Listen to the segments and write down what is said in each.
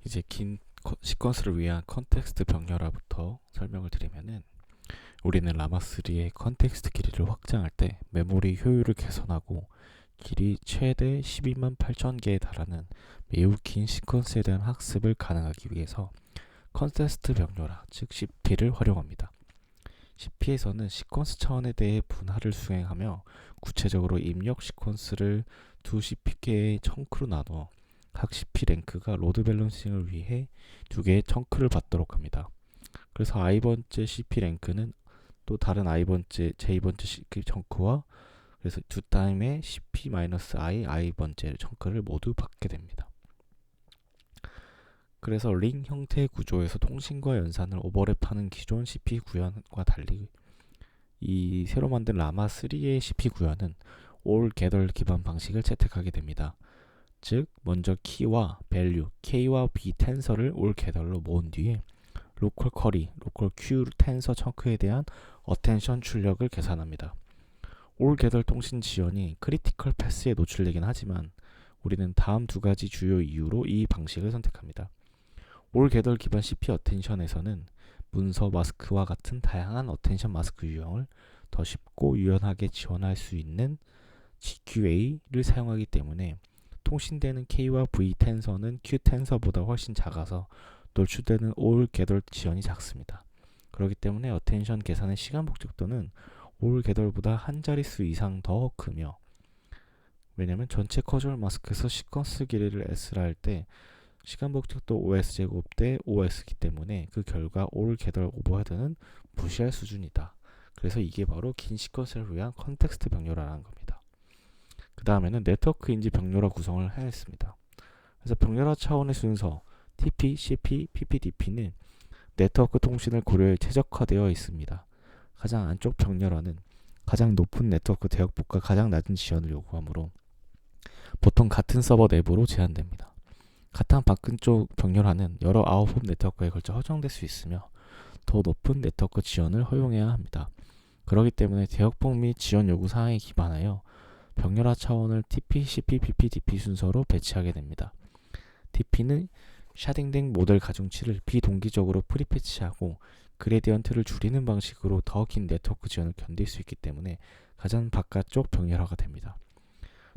이제 긴 시퀀스를 위한 컨텍스트 병렬화부터 설명을 드리면은, 우리는 라마3의 컨텍스트 길이를 확장할 때 메모리 효율을 개선하고 길이 최대 12만 8천 개에 달하는 매우 긴 시퀀스에 대한 학습을 가능하기 위해서 컨텍스트 병렬화, 즉 CP를 활용합니다. CP에서는 시퀀스 차원에 대해 분할을 수행하며 구체적으로 입력 시퀀스를 두 CP계의 청크로 나누어 각 CP 랭크가 로드 밸런싱을 위해 두 개의 청크를 받도록 합니다. 그래서 i번째 CP 랭크는 또 다른 i번째, j번째 CP 청크와 그래서 두 타임의 CP-i 번째 청크를 모두 받게 됩니다. 그래서 링 형태의 구조에서 통신과 연산을 오버랩하는 기존 CP 구현과 달리 이 새로 만든 라마3의 CP 구현은 올 게덜 기반 방식을 채택하게 됩니다. 즉 먼저 키와 밸류, K와 B 텐서를 올 게덜로 모은 뒤에 로컬 커리, 로컬 Q 텐서 청크에 대한 어텐션 출력을 계산합니다. 올 게덜 통신 지연이 크리티컬 패스에 노출되긴 하지만 우리는 다음 두 가지 주요 이유로 이 방식을 선택합니다. 올 게덜 기반 CP 어텐션에서는 문서 마스크와 같은 다양한 어텐션 마스크 유형을 더 쉽고 유연하게 지원할 수 있는 GQA를 사용하기 때문에 통신되는 K와 V 텐서는 Q 텐서보다 훨씬 작아서 노출되는 올 게덜 지연이 작습니다. 그렇기 때문에 어텐션 계산의 시간 복잡도는 올 게덜보다 한 자릿수 이상 더 크며, 왜냐면 전체 커주얼 마스크에서 시퀀스 길이를 S라 할 때 시간 복잡도 OS 제곱 대 OS이기 때문에 그 결과 올 게덜 오버헤드는 무시할 수준이다. 그래서 이게 바로 긴 시퀀스를 위한 컨텍스트 병렬화라는 겁니다. 그 다음에는 네트워크 인지 병렬화 구성을 하였습니다. 그래서 병렬화 차원의 순서 TP, CP, PPDP는 네트워크 통신을 고려해 최적화되어 있습니다. 가장 안쪽 병렬화는 가장 높은 네트워크 대역폭과 가장 낮은 지연을 요구하므로 보통 같은 서버 내부로 제한됩니다. 가장 바깥쪽 병렬화는 여러 아웃홈 네트워크에 걸쳐 허용될 수 있으며 더 높은 네트워크 지연을 허용해야 합니다. 그렇기 때문에 대역폭 및 지연 요구 사항에 기반하여 병렬화 차원을 TP, CP, PPDP 순서로 배치하게 됩니다. TP는 샤딩된 모델 가중치를 비동기적으로 프리패치하고 그레디언트를 줄이는 방식으로 더 긴 네트워크 지연을 견딜 수 있기 때문에 가장 바깥쪽 병렬화가 됩니다.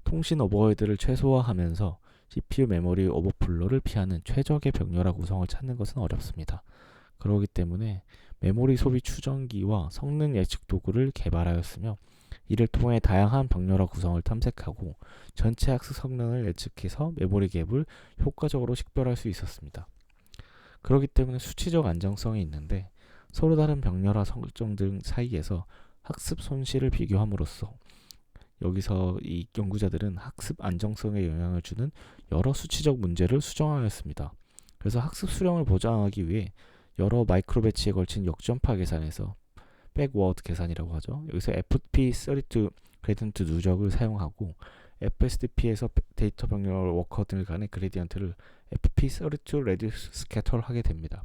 통신 오버헤드를 최소화하면서 CPU 메모리 오버플로를 피하는 최적의 병렬화 구성을 찾는 것은 어렵습니다. 그렇기 때문에 메모리 소비 추정기와 성능 예측 도구를 개발하였으며 이를 통해 다양한 병렬화 구성을 탐색하고 전체 학습 성능을 예측해서 메모리 갭을 효과적으로 식별할 수 있었습니다. 그렇기 때문에 수치적 안정성이 있는데 서로 다른 병렬화 설정들 사이에서 학습 손실을 비교함으로써 여기서 이 연구자들은 학습 안정성에 영향을 주는 여러 수치적 문제를 수정하였습니다. 그래서 학습 수령을 보장하기 위해 여러 마이크로 배치에 걸친 역전파 계산에서 백워드 계산이라고 하죠. 여기서 FP32 그레디언트 누적을 사용하고 FSDP에서 데이터 병렬 워커 들 간의 그레디언트를 FP32 레디우스 스캐터를 하게 됩니다.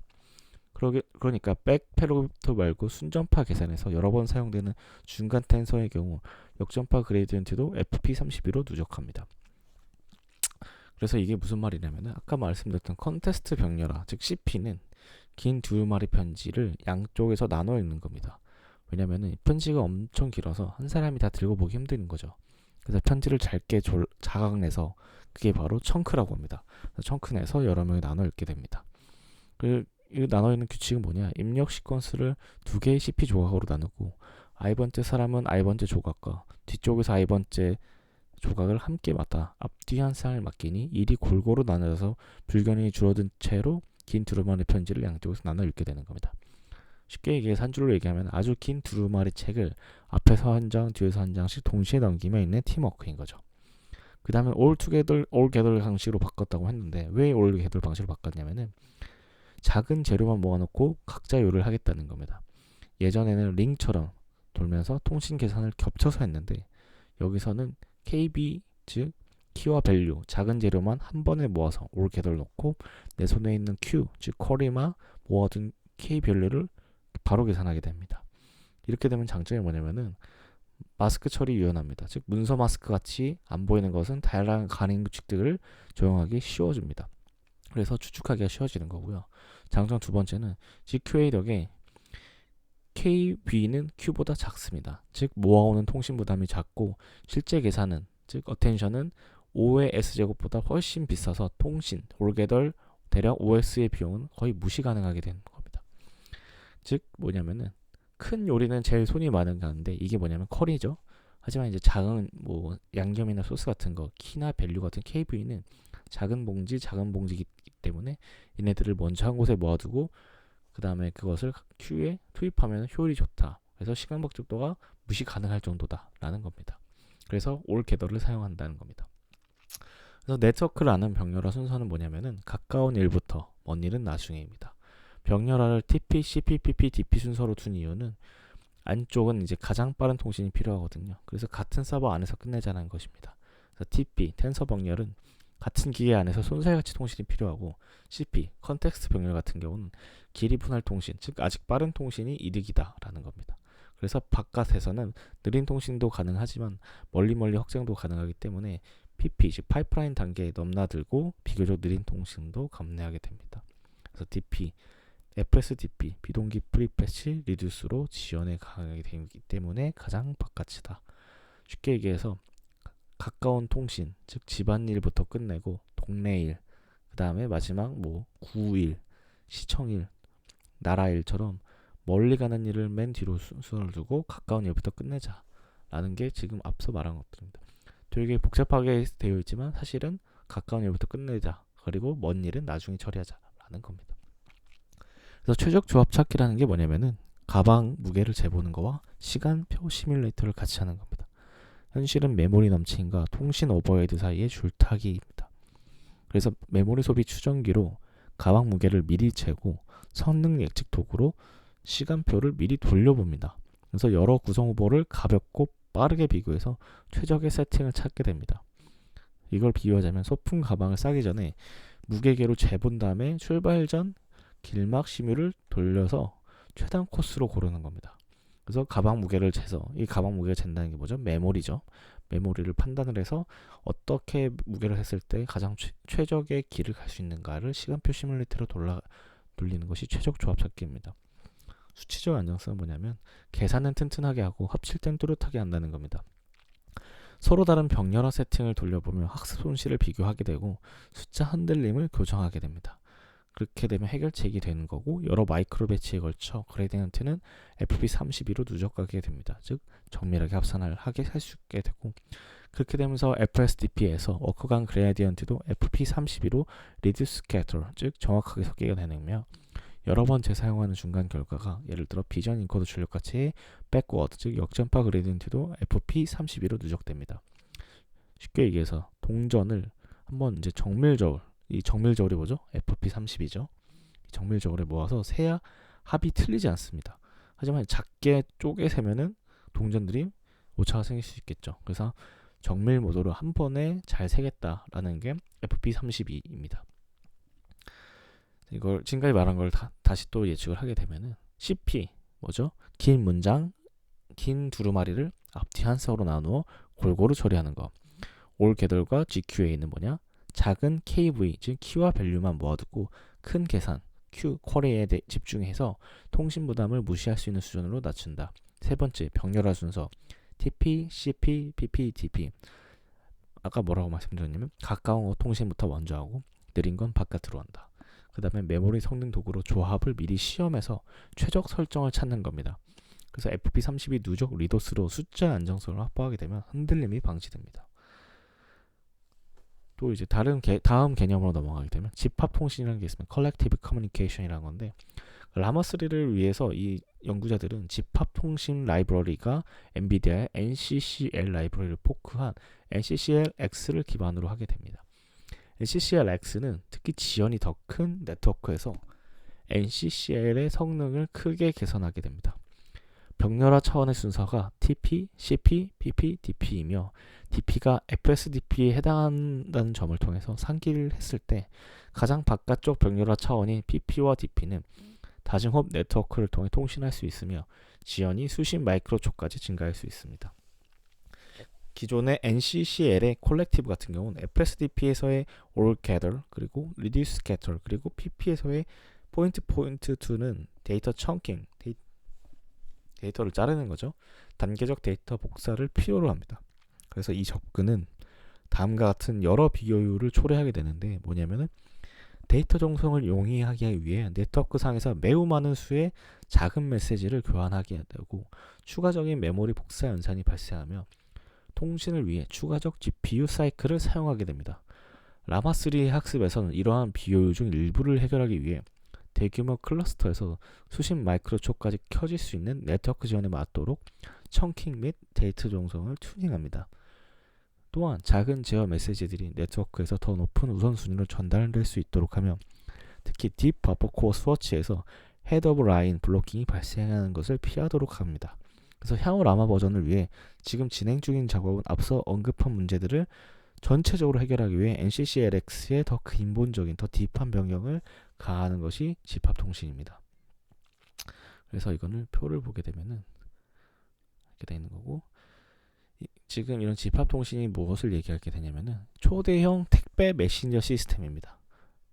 그러니까 백 패러미터 말고 순전파 계산에서 여러 번 사용되는 중간 텐서의 경우 역전파 그레디언트도 FP32로 누적합니다. 그래서 이게 무슨 말이냐면 아까 말씀드렸던 컨테스트 병렬화, 즉 CP는 긴 두 마리 편지를 양쪽에서 나눠 읽는 겁니다. 왜냐면 편지가 엄청 길어서 한 사람이 다 들고 보기 힘든 거죠. 그래서 편지를 짧게 자각내서 그게 바로 청크라고 합니다. 청크 내서 여러 명이 나눠 읽게 됩니다. 이 나눠 있는 규칙은 뭐냐? 입력 시퀀스를 두 개의 CP 조각으로 나누고 i번째 사람은 i번째 조각과 뒤쪽에서 i번째 조각을 함께 맡아 앞뒤 한 쌍을 맡기니 일이 골고루 나눠져서 불균형이 줄어든 채로 긴 두루마리 편지를 양쪽에서 나눠 읽게 되는 겁니다. 쉽게 얘기해서 한 줄로 얘기하면 아주 긴 두루마리 책을 앞에서 한 장, 뒤에서 한 장씩 동시에 넘기며 있는 팀워크인 거죠. 그 다음에 all gather 방식으로 바꿨다고 했는데 왜 all gather 방식으로 바꿨냐면은 작은 재료만 모아놓고 각자 요리를 하겠다는 겁니다. 예전에는 링처럼 돌면서 통신 계산을 겹쳐서 했는데 여기서는 KB, 즉 키와 밸류, 작은 재료만 한 번에 모아서 all gather 넣고 내 손에 있는 Q, 즉 쿼리마 모아둔 K 밸류를 바로 계산하게 됩니다. 이렇게 되면 장점이 뭐냐면은 마스크 처리 유연합니다. 즉 문서 마스크 같이 안 보이는 것은 다양한 가림 규칙들을 적용하기 쉬워집니다. 그래서 추측하기가 쉬워지는 거고요. 장점 두 번째는 GQA 덕에 KV는 Q보다 작습니다. 즉 모아오는 통신 부담이 작고 실제 계산은 즉 어텐션은 5의 S제곱보다 훨씬 비싸서 통신, 올개덜 대략 OS의 비용은 거의 무시 가능하게 되는 겁니다. 즉 뭐냐면은 큰 요리는 제일 손이 많은 가는데 이게 뭐냐면 커리죠. 하지만 이제 작은 뭐 양념이나 소스 같은 거, 키나 밸류 같은 KV는 작은 봉지이기 때문에 얘네들을 먼저 한 곳에 모아두고 그 다음에 그것을 Q에 투입하면 효율이 좋다. 그래서 시간 복잡도가 무시 가능할 정도다라는 겁니다. 그래서 올 겟더를 사용한다는 겁니다. 그래서 네트워크를 아는 병렬화 순서는 뭐냐면은 가까운 일부터 먼 일은 나중에입니다. 병렬화를 TP, CP, PP, DP 순서로 둔 이유는 안쪽은 이제 가장 빠른 통신이 필요하거든요. 그래서 같은 서버 안에서 끝내자는 것입니다. 그래서 TP, 텐서 병렬은 같은 기계 안에서 손살같이 통신이 필요하고 CP, 컨텍스트 병렬 같은 경우는 길이 분할 통신, 즉 아직 빠른 통신이 이득이다라는 겁니다. 그래서 바깥에서는 느린 통신도 가능하지만 멀리 확장도 가능하기 때문에 PP, 즉 파이프라인 단계에 넘나들고 비교적 느린 통신도 감내하게 됩니다. 그래서 DP, FSDP, 비동기 프리패치 리듀스로 지원에 가능하게 되기 때문에 가장 바깥이다. 쉽게 얘기해서 가까운 통신, 즉 집안일부터 끝내고 동네일, 그 다음에 마지막 뭐 구일, 시청일, 나라일처럼 멀리 가는 일을 맨 뒤로 순서를 두고 가까운 일부터 끝내자라는 게 지금 앞서 말한 것들입니다. 되게 복잡하게 되어 있지만 사실은 가까운 일부터 끝내자, 그리고 먼 일은 나중에 처리하자라는 겁니다. 그래서 최적 조합 찾기라는 게 뭐냐면은 가방 무게를 재보는 거와 시간표 시뮬레이터를 같이 하는 겁니다. 현실은 메모리 넘침과 통신 오버헤드 사이의 줄타기입니다. 그래서 메모리 소비 추정기로 가방 무게를 미리 재고 성능 예측 도구로 시간표를 미리 돌려봅니다. 그래서 여러 구성 후보를 가볍고 빠르게 비교해서 최적의 세팅을 찾게 됩니다. 이걸 비유하자면 소품 가방을 싸기 전에 무게계로 재본 다음에 출발 전 길막 시뮬을 돌려서 최단 코스로 고르는 겁니다. 그래서 가방 무게를 재서, 이 가방 무게를 잰다는 게 뭐죠? 메모리죠. 메모리를 판단을 해서 어떻게 무게를 했을 때 가장 최적의 길을 갈 수 있는가를 시간표 시뮬레이터로 돌리는 것이 최적 조합 찾기입니다. 수치적 안정성은 뭐냐면 계산은 튼튼하게 하고 합칠 땐 뚜렷하게 한다는 겁니다. 서로 다른 병렬화 세팅을 돌려보며 학습 손실을 비교하게 되고 숫자 흔들림을 교정하게 됩니다. 그렇게 되면 해결책이 되는 거고 여러 마이크로 배치에 걸쳐 그레디언트는 FP32로 누적하게 됩니다. 즉 정밀하게 합산을 하게 할 수 있게 되고 그렇게 되면서 FSDP에서 워커간 그레디언트도 FP32로 리듀스 스캐터, 즉 정확하게 섞이게 되며 여러 번 재사용하는 중간 결과가 예를 들어 비전 인코더 출력같이 백워드, 즉 역전파 그레디언트도 FP32로 누적됩니다. 쉽게 얘기해서 동전을 한번 이제 이 정밀저울이 뭐죠? FP32죠. 정밀저울에 모아서 세야 합이 틀리지 않습니다. 하지만 작게 쪼개 세면은 동전들이 오차가 생길 수 있겠죠. 그래서 정밀 모드로 한 번에 잘 세겠다라는 게 FP32입니다. 이걸 지금까지 말한 걸 다시 또 예측을 하게 되면은 CP 뭐죠? 긴 문장, 긴 두루마리를 앞뒤 한 쌍으로 나누어 골고루 처리하는 거. 올 겟더과 GQA는 뭐냐? 작은 KV, 즉 키와 밸류만 모아두고 큰 계산, Q, 쿼리에 집중해서 통신 부담을 무시할 수 있는 수준으로 낮춘다. 세 번째, 병렬화 순서 TP, CP, PP, DP. 아까 뭐라고 말씀드렸냐면 가까운 통신부터 먼저 하고 느린 건 바깥으로 한다. 그 다음에 메모리 성능 도구로 조합을 미리 시험해서 최적 설정을 찾는 겁니다. 그래서 FP32 누적 리도스로 숫자 안정성을 확보하게 되면 흔들림이 방지됩니다. 또 이제 다음 개념으로 넘어가게 되면 집합 통신이라는 게 있으면 Collective Communication이라는 건데 라마3를 위해서 이 연구자들은 집합 통신 라이브러리가 엔비디아의 NCCL 라이브러리를 포크한 NCCL-X를 기반으로 하게 됩니다. NCCL-X는 특히 지연이 더 큰 네트워크에서 NCCL의 성능을 크게 개선하게 됩니다. 병렬화 차원의 순서가 TP, CP, PP, DP이며 DP가 FSDP에 해당한다는 점을 통해서 상기를 했을 때 가장 바깥쪽 병렬화 차원인 PP와 DP는 다중호흡 네트워크를 통해 통신할 수 있으며 지연이 수십 마이크로초까지 증가할 수 있습니다. 기존의 NCCL의 콜렉티브 같은 경우는 FSDP에서의 All Gather 그리고 Reduce Scatter 그리고 PP에서의 Point Point to는 데이터 chunking, 데이터를 자르는 거죠. 단계적 데이터 복사를 필요로 합니다. 그래서 이 접근은 다음과 같은 여러 비교율을 초래하게 되는데 뭐냐면은 데이터 정성을 용이하게 위해 네트워크 상에서 매우 많은 수의 작은 메시지를 교환하게 되고 추가적인 메모리 복사 연산이 발생하며 통신을 위해 추가적 GPU 사이클을 사용하게 됩니다. 라마3 학습에서는 이러한 비효율 중 일부를 해결하기 위해 대규모 클러스터에서 수십 마이크로초까지 켜질 수 있는 네트워크 지원에 맞도록 청킹 및 데이터 정성을 튜닝합니다. 또한 작은 제어 메시지들이 네트워크에서 더 높은 우선순위로 전달될 수 있도록 하며 특히 딥 버퍼 코어 스워치에서 헤드 오브 라인 블로킹이 발생하는 것을 피하도록 합니다. 그래서 향후 라마 버전을 위해 지금 진행 중인 작업은 앞서 언급한 문제들을 전체적으로 해결하기 위해 NCCLX에 더 근본적인 더 딥한 변경을 가하는 것이 집합통신입니다. 그래서 이거는 표를 보게 되면은 이렇게 되어 있는 거고 지금 이런 집합통신이 무엇을 얘기하게 되냐면은 초대형 택배 메신저 시스템입니다.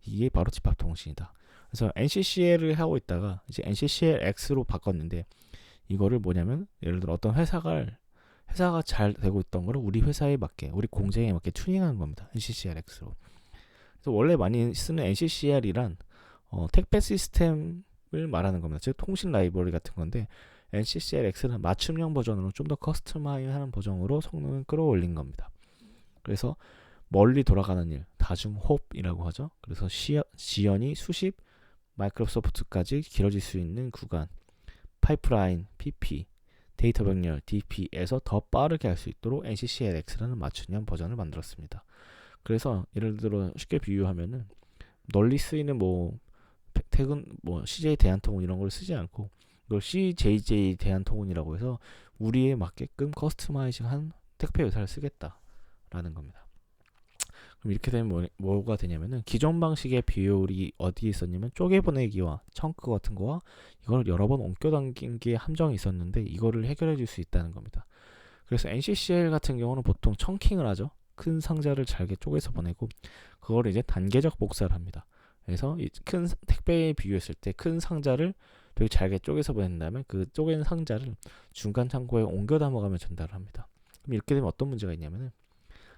이게 바로 집합통신이다. 그래서 NCCL을 하고 있다가 이제 NCCLX로 바꿨는데 이거를 뭐냐면 예를 들어 어떤 회사가 잘 되고 있던 거를 우리 회사에 맞게 우리 공장에 맞게 튜닝하는 겁니다. NCCLX로. 그래서 원래 많이 쓰는 NCCL이란 택배 시스템을 말하는 겁니다. 즉 통신 라이브러리 같은 건데 NCCLX는 맞춤형 버전으로 좀 더 커스터마이즈하는 버전으로 성능을 끌어올린 겁니다. 그래서 멀리 돌아가는 일, 다중 홉이라고 하죠. 그래서 지연이 수십 마이크로소프트까지 길어질 수 있는 구간, 파이프라인, PP, 데이터 병렬, DP에서 더 빠르게 할 수 있도록 NCCLX라는 맞춤형 버전을 만들었습니다. 그래서 예를 들어 쉽게 비유하면은 널리 쓰이는 태근 CJ 대한통운 이런 걸 쓰지 않고 이걸 CJJ 대한통운이라고 해서 우리에 맞게끔 커스터마이징한 택배 회사를 쓰겠다라는 겁니다. 그럼 이렇게 되면 뭐가 되냐면은 기존 방식의 비율이 어디에 있었냐면 쪼개보내기와 청크 같은 거와 이걸 여러 번 옮겨 당긴 게 함정이 있었는데 이거를 해결해 줄 수 있다는 겁니다. 그래서 NCCL 같은 경우는 보통 청킹을 하죠. 큰 상자를 잘게 쪼개서 보내고 그걸 이제 단계적 복사를 합니다. 그래서 이 큰 택배에 비유했을 때 큰 상자를 되게 잘게 쪼개서 보낸 다음에 그 쪼갠 상자를 중간 창고에 옮겨 담아가며 전달을 합니다. 그럼 이렇게 되면 어떤 문제가 있냐면은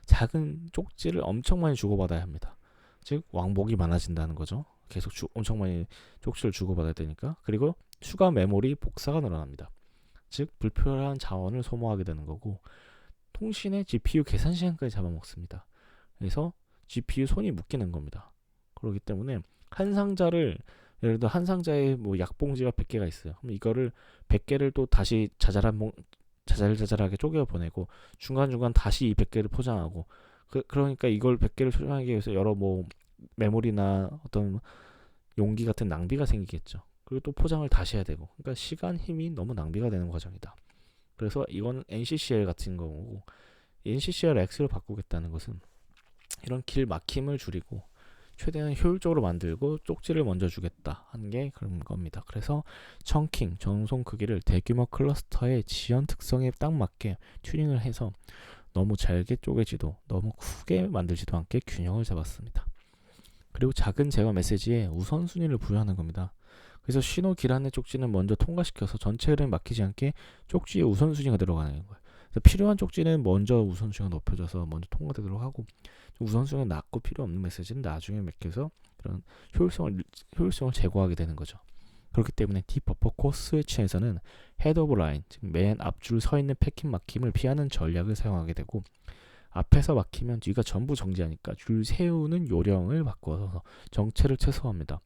작은 쪽지를 엄청 많이 주고받아야 합니다. 즉 왕복이 많아진다는 거죠. 계속 엄청 많이 쪽지를 주고받아야 되니까. 그리고 추가 메모리 복사가 늘어납니다. 즉 불필요한 자원을 소모하게 되는 거고 통신의 GPU 계산 시간까지 잡아먹습니다. 그래서 GPU 손이 묶이는 겁니다. 그렇기 때문에 한 상자를 예를 들어 한 상자에 약봉지가 100개가 있어요. 그럼 이거를 100개를 또 다시 자잘자잘하게 쪼개 보내고 중간중간 다시 이 100개를 포장하고 그러니까 이걸 100개를 포장하기 위해서 여러 메모리나 어떤 용기 같은 낭비가 생기겠죠. 그리고 또 포장을 다시 해야 되고 그러니까 시간, 힘이 너무 낭비가 되는 과정이다. 그래서 이건 NCCL 같은 거고 NCCL X로 바꾸겠다는 것은 이런 길 막힘을 줄이고 최대한 효율적으로 만들고 쪽지를 먼저 주겠다 하는 게 그런 겁니다. 그래서 청킹, 전송 크기를 대규모 클러스터의 지연 특성에 딱 맞게 튜닝을 해서 너무 잘게 쪼개지도 너무 크게 만들지도 않게 균형을 잡았습니다. 그리고 작은 제어 메시지에 우선순위를 부여하는 겁니다. 그래서 신호 기란의 쪽지는 먼저 통과시켜서 전체 흐름에 막히지 않게 쪽지에 우선순위가 들어가는 거예요. 그래서 필요한 쪽지는 먼저 우선순위가 높여져서 먼저 통과되도록 하고 우선순위가 낮고 필요 없는 메시지는 나중에 맥혀서 그런 효율성을 제고하게 되는 거죠. 그렇기 때문에 딥 버퍼 코어 스위치에서는 헤드 오브 라인, 즉 맨 앞줄 서 있는 패킷 막힘을 피하는 전략을 사용하게 되고 앞에서 막히면 뒤가 전부 정지하니까 줄 세우는 요령을 바꿔서 정체를 최소화합니다.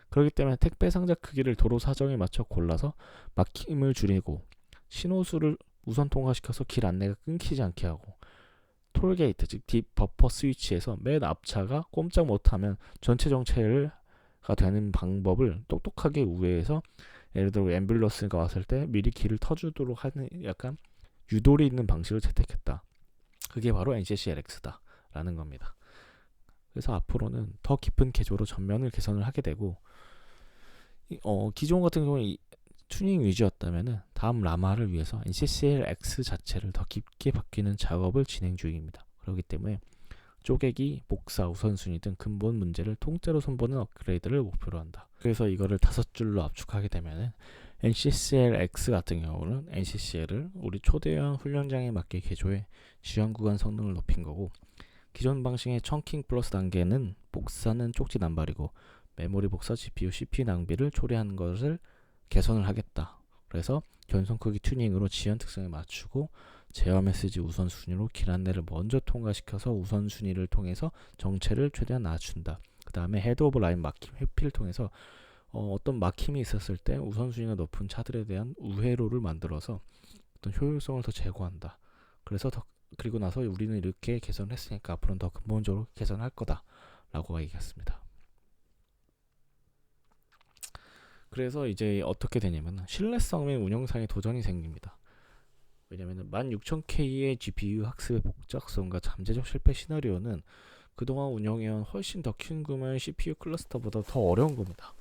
그렇기 때문에 택배 상자 크기를 도로 사정에 맞춰 골라서 막힘을 줄이고 신호수를 우선 통과시켜서 길 안내가 끊기지 않게 하고 톨게이트 즉 딥 버퍼 스위치에서 맨 앞차가 꼼짝 못하면 전체 정체가 되는 방법을 똑똑하게 우회해서 예를 들어 앰뷸런스가 왔을 때 미리 길을 터주도록 하는 약간 유도리 있는 방식을 채택했다. 그게 바로 NCCLX다 라는 겁니다. 그래서 앞으로는 더 깊은 개조로 전면을 개선을 하게 되고 기존 같은 경우는 튜닝 위주였다면 다음 라마를 위해서 NCCLX 자체를 더 깊게 바뀌는 작업을 진행 중입니다. 그렇기 때문에 쪼개기, 복사, 우선순위 등 근본 문제를 통째로 손보는 업그레이드를 목표로 한다. 그래서 이거를 5줄로 압축하게 되면 NCCLX 같은 경우는 NCCL을 우리 초대형 훈련장에 맞게 개조해 지원 구간 성능을 높인 거고, 기존 방식의 청킹 플러스 단계는 복사는 쪽지 남발이고 메모리 복사, GPU, CPU 낭비를 초래하는 것을 개선을 하겠다. 그래서 견성 크기 튜닝으로 지연 특성에 맞추고 제어 메시지 우선순위로 길 안내를 먼저 통과시켜서 우선순위를 통해서 정체를 최대한 낮춘다. 그 다음에 헤드 오브 라인 막힘, 회피를 통해서 어떤 막힘이 있었을 때 우선순위가 높은 차들에 대한 우회로를 만들어서 어떤 효율성을 더 제고한다. 그리고 나서 우리는 이렇게 개선을 했으니까 앞으로는 더 근본적으로 개선할 거다 라고 얘기했습니다. 그래서 이제 어떻게 되냐면 신뢰성 및 운영상의 도전이 생깁니다. 왜냐면 16000K의 GPU 학습의 복잡성과 잠재적 실패 시나리오는 그동안 운영해온 훨씬 더 큰 규모의 CPU 클러스터보다 더 어려운 겁니다.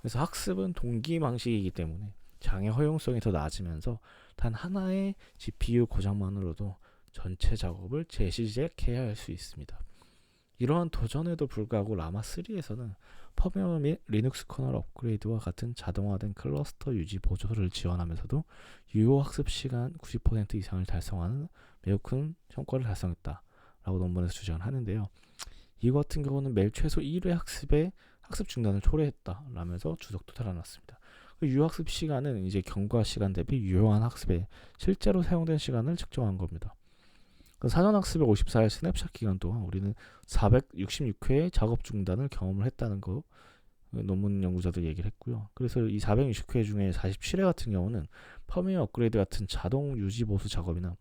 그래서 학습은 동기 방식이기 때문에 장애 허용성이 더 낮으면서 단 하나의 GPU 고장만으로도 전체 작업을 재시작해야 할 수 있습니다. 이러한 도전에도 불구하고 라마3에서는 펌웨어 및 리눅스 커널 업그레이드와 같은 자동화된 클러스터 유지 보조를 지원하면서도 유효 학습 시간 90% 이상을 달성하는 매우 큰 성과를 달성했다 라고 논문에서 주장을 하는데요. 이거 같은 경우는 매일 최소 1회 학습 중단을 초래했다 라면서 주석도 달아놨습니다. 유학습 시간은 이제 경과 시간 대비 유효한 학습에 실제로 사용된 시간을 측정한 겁니다. 사전학습의 54일 스냅샷 기간 동안 우리는 466회의 작업 중단을 경험을 했다는 거 논문 연구자들 얘기를 했고요. 그래서 이 460회 중에 47회 같은 경우는 펌웨어 업그레이드 같은 자동 유지 보수 작업이나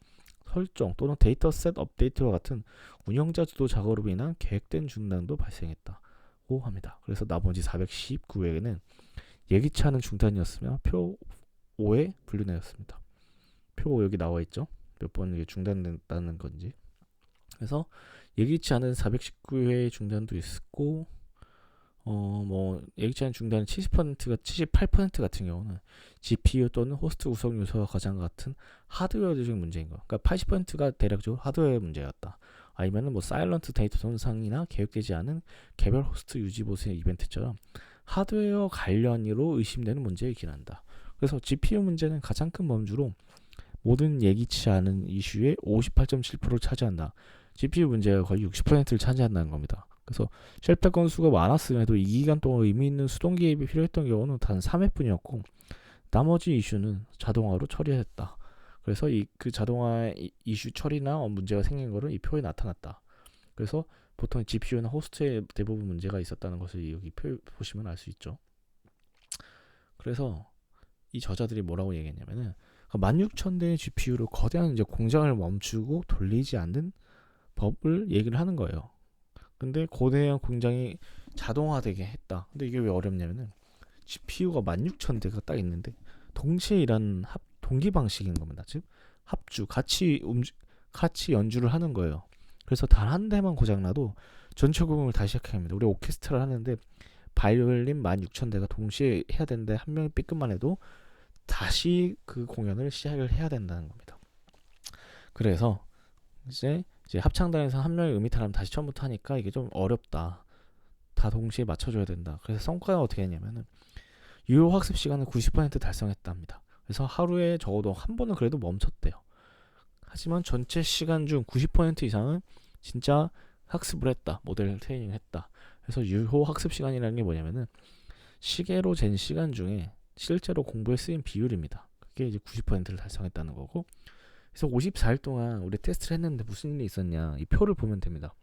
설정 또는 데이터셋 업데이트와 같은 운영자 주도 작업으로 인한 계획된 중단도 발생했다고 합니다. 그래서 나머지 419회는 예기치 않은 중단이었으며 표 5에 분류되었습니다. 표 5 여기 나와 있죠. 몇 번 이게 중단됐다는 건지. 그래서 예기치 않은 419회 중단도 있었고, 예기치 않은 중단은 78% 같은 경우는 GPU 또는 호스트 구성 요소와 과장 같은 하드웨어적 문제인 거. 그러니까 80%가 대략적으로 하드웨어 문제였다. 아니면은 사일런트 데이터 손상이나 계획되지 않은 개별 호스트 유지 보수의 이벤트처럼 하드웨어 관련으로 의심되는 문제에 기인한다. 그래서 GPU 문제는 가장 큰 범주로 모든 예기치 않은 이슈의 58.7%를 차지한다. GPU 문제가 거의 60%를 차지한다는 겁니다. 그래서 실패 건수가 많았음에도 이 기간 동안 의미 있는 수동 개입이 필요했던 경우는 단 3회뿐이었고 나머지 이슈는 자동화로 처리했다. 그래서 그 자동화 이슈 처리나 문제가 생긴 거를 이 표에 나타났다. 그래서 보통 GPU나 호스트에 대부분 문제가 있었다는 것을 여기 표 보시면 알 수 있죠. 그래서 이 저자들이 뭐라고 얘기했냐면은 16,000대의 GPU로 거대한 이제 공장을 멈추고 돌리지 않는 법을 얘기를 하는 거예요. 근데 거대한 공장이 자동화되게 했다. 근데 이게 왜 어렵냐면은 GPU가 16,000대가 딱 있는데 동시에 일하는 동기 방식인 겁니다. 즉 합주 같이 연주를 하는 거예요. 그래서 단 한 대만 고장나도 전체 공연을 다시 시작해야 합니다. 우리 오케스트라를 하는데 바이올린 16,000대가 동시에 해야 되는데 한 명이 삐끗만 해도 다시 그 공연을 시작을 해야 된다는 겁니다. 그래서 이제 합창단에서 한 명이 음이탈하면 다시 처음부터 하니까 이게 좀 어렵다. 다 동시에 맞춰줘야 된다. 그래서 성과가 어떻게 했냐면은 유효 학습 시간을 90% 달성했답니다. 그래서 하루에 적어도 한 번은 그래도 멈췄대요. 하지만 전체 시간 중 90% 이상은 진짜 학습을 했다. 모델 트레이닝을 했다. 그래서 유효 학습 시간이라는 게 뭐냐면은 시계로 잰 시간 중에 실제로 공부에 쓰인 비율입니다. 그게 이제 90%를 달성했다는 거고. 그래서 54일 동안 우리 테스트를 했는데 무슨 일이 있었냐. 이 표를 보면 됩니다.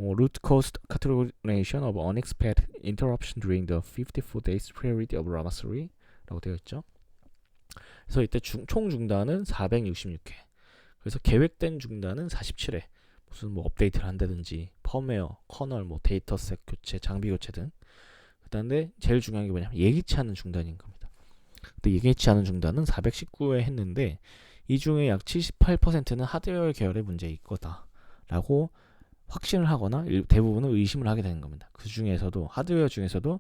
root cause categorization of unexpected interruption during the 54 days period of Rama 3 라고 되어 있죠. 그래서 이때 총 중단은 466회. 그래서 계획된 중단은 47회. 무슨 업데이트를 한다든지 펌웨어, 커널, 데이터셋 교체, 장비 교체 등. 그다음에 제일 중요한 게 뭐냐면 예기치 않은 중단인 겁니다. 근데 예기치 않은 중단은 419회 했는데 이 중에 약 78%는 하드웨어 계열의 문제일 거다라고 확신을 하거나 대부분은 의심을 하게 되는 겁니다. 그 중에서도 하드웨어 중에서도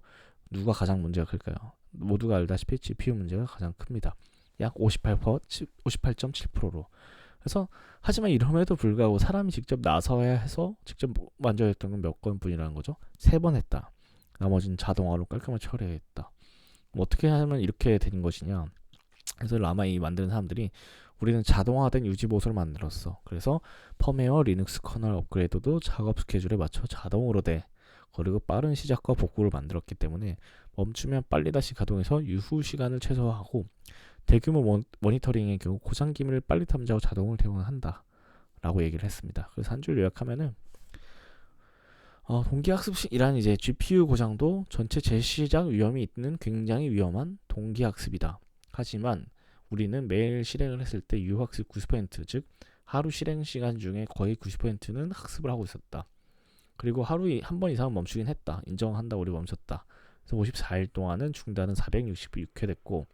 누가 가장 문제가 클까요? 모두가 알다시피 GPU 문제가 가장 큽니다. 약 58.7%로. 그래서 하지만 이럼에도 불구하고 사람이 직접 나서야 해서 직접 만져야 했던 건 몇 건뿐이라는 거죠. 3번 했다. 나머지는 자동화로 깔끔하게 처리했다. 어떻게 하면 이렇게 되는 것이냐. 그래서 라마 이 만드는 사람들이 우리는 자동화된 유지 보수를 만들었어. 그래서 펌웨어 리눅스 커널 업그레이드도 작업 스케줄에 맞춰 자동으로 돼. 그리고 빠른 시작과 복구를 만들었기 때문에 멈추면 빨리 다시 가동해서 유후 시간을 최소화하고 대규모 모니터링의 경우 고장 기밀을 빨리 탐지하고 자동으로 대응한다 라고 얘기를 했습니다. 그래서 한 줄 요약하면은 동기학습이란 이제 GPU 고장도 전체 재시작 위험이 있는 굉장히 위험한 동기학습이다. 하지만 우리는 매일 실행을 했을 때 유학습 90%, 즉 하루 실행 시간 중에 거의 90%는 학습을 하고 있었다. 그리고 하루에 한 번 이상은 멈추긴 했다. 인정한다. 우리 멈췄다. 그래서 54일 동안은 중단은 466회 됐고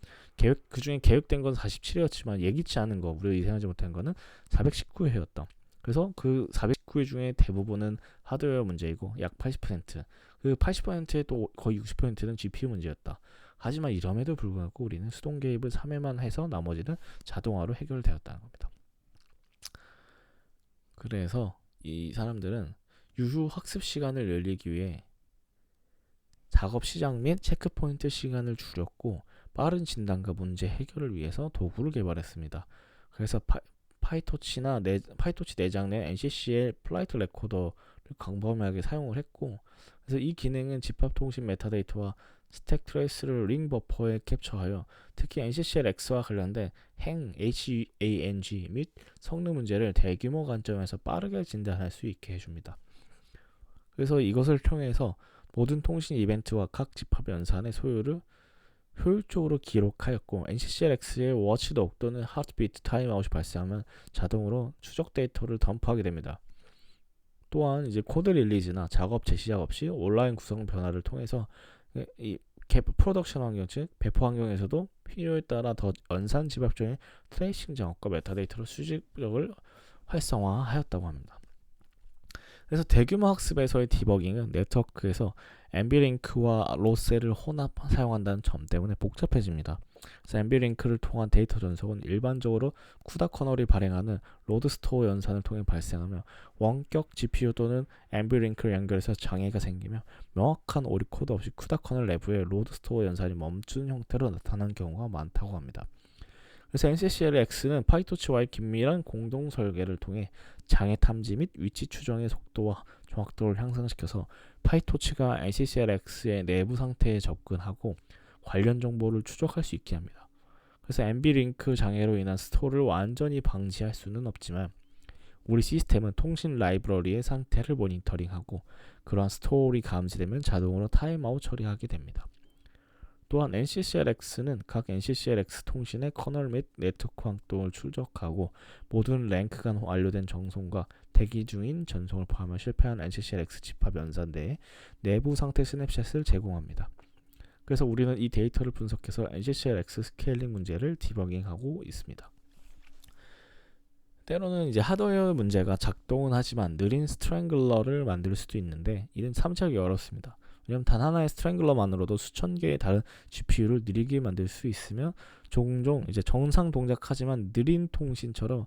그중에 계획된 건 47회였지만 예기치 않은 거, 우리가 예상하지 못한 거는 419회였다. 그래서 그 419회 중에 대부분은 하드웨어 문제이고 약 80%, 그 80%의 또 거의 60%는 GPU 문제였다. 하지만 이럼에도 불구하고 우리는 수동 개입을 3회만 해서 나머지는 자동화로 해결되었다는 겁니다. 그래서 이 사람들은 유후 학습 시간을 늘리기 위해 작업 시작 및 체크포인트 시간을 줄였고 빠른 진단과 문제 해결을 위해서 도구를 개발했습니다. 그래서 파이토치 내장 내 NCCL 플라이트 레코더를 광범위하게 사용을 했고, 그래서 이 기능은 집합 통신 메타데이터와 스택 트레이스를 링 버퍼에 캡처하여 특히 NCCLX와 관련된 HANG 및 성능 문제를 대규모 관점에서 빠르게 진단할 수 있게 해줍니다. 그래서 이것을 통해서 모든 통신 이벤트와 각 집합 연산의 소요를 효율적으로 기록하였고 NCCLX의 워치독 또는 하트비트 타임아웃이 발생하면 자동으로 추적 데이터를 덤프하게 됩니다. 또한 이제 코드 릴리즈나 작업 재시작 없이 온라인 구성 변화를 통해서 이 프로덕션 환경, 즉 배포 환경에서도 필요에 따라 더 연산 집합 중에 트레이싱 작업과 메타데이터로 수집력을 활성화하였다고 합니다. 그래서 대규모 학습에서의 디버깅은 네트워크에서 앰비링크와 로셀을 혼합 사용한다는 점 때문에 복잡해집니다. 그래서 앰비링크를 통한 데이터 전송은 일반적으로 쿠다 커널이 발행하는 로드스토어 연산을 통해 발생하며 원격 GPU 또는 앰비링크를 연결해서 장애가 생기며 명확한 오류 코드 없이 쿠다 커널 내부의 로드스토어 연산이 멈춘 형태로 나타나는 경우가 많다고 합니다. 그래서 NCCLX는 파이토치와의 긴밀한 공동 설계를 통해 장애 탐지 및 위치 추정의 속도와 정확도를 향상시켜서 파이토치가 NCCLX의 내부 상태에 접근하고 관련 정보를 추적할 수 있게 합니다. 그래서 앰비링크 장애로 인한 스토어를 완전히 방지할 수는 없지만 우리 시스템은 통신 라이브러리의 상태를 모니터링하고 그러한 스토어이 감지되면 자동으로 타임아웃 처리하게 됩니다. 또한 NCCLX는 각 NCCLX 통신의 커널 및 네트워크 활동을 추적하고 모든 랭크 간 완료된 정송과 대기 중인 전송을 포함한 실패한 NCCLX 집합 연산대의 내부 상태 스냅샷을 제공합니다. 그래서 우리는 이 데이터를 분석해서 NCCLX 스케일링 문제를 디버깅하고 있습니다. 때로는 이제 하드웨어 문제가 작동은 하지만 느린 스트랭글러를 만들 수도 있는데 이는 참작이 어렵습니다. 왜냐하면 단 하나의 스트랭글러만으로도 수천 개의 다른 GPU를 느리게 만들 수 있으며 종종 이제 정상 동작하지만 느린 통신처럼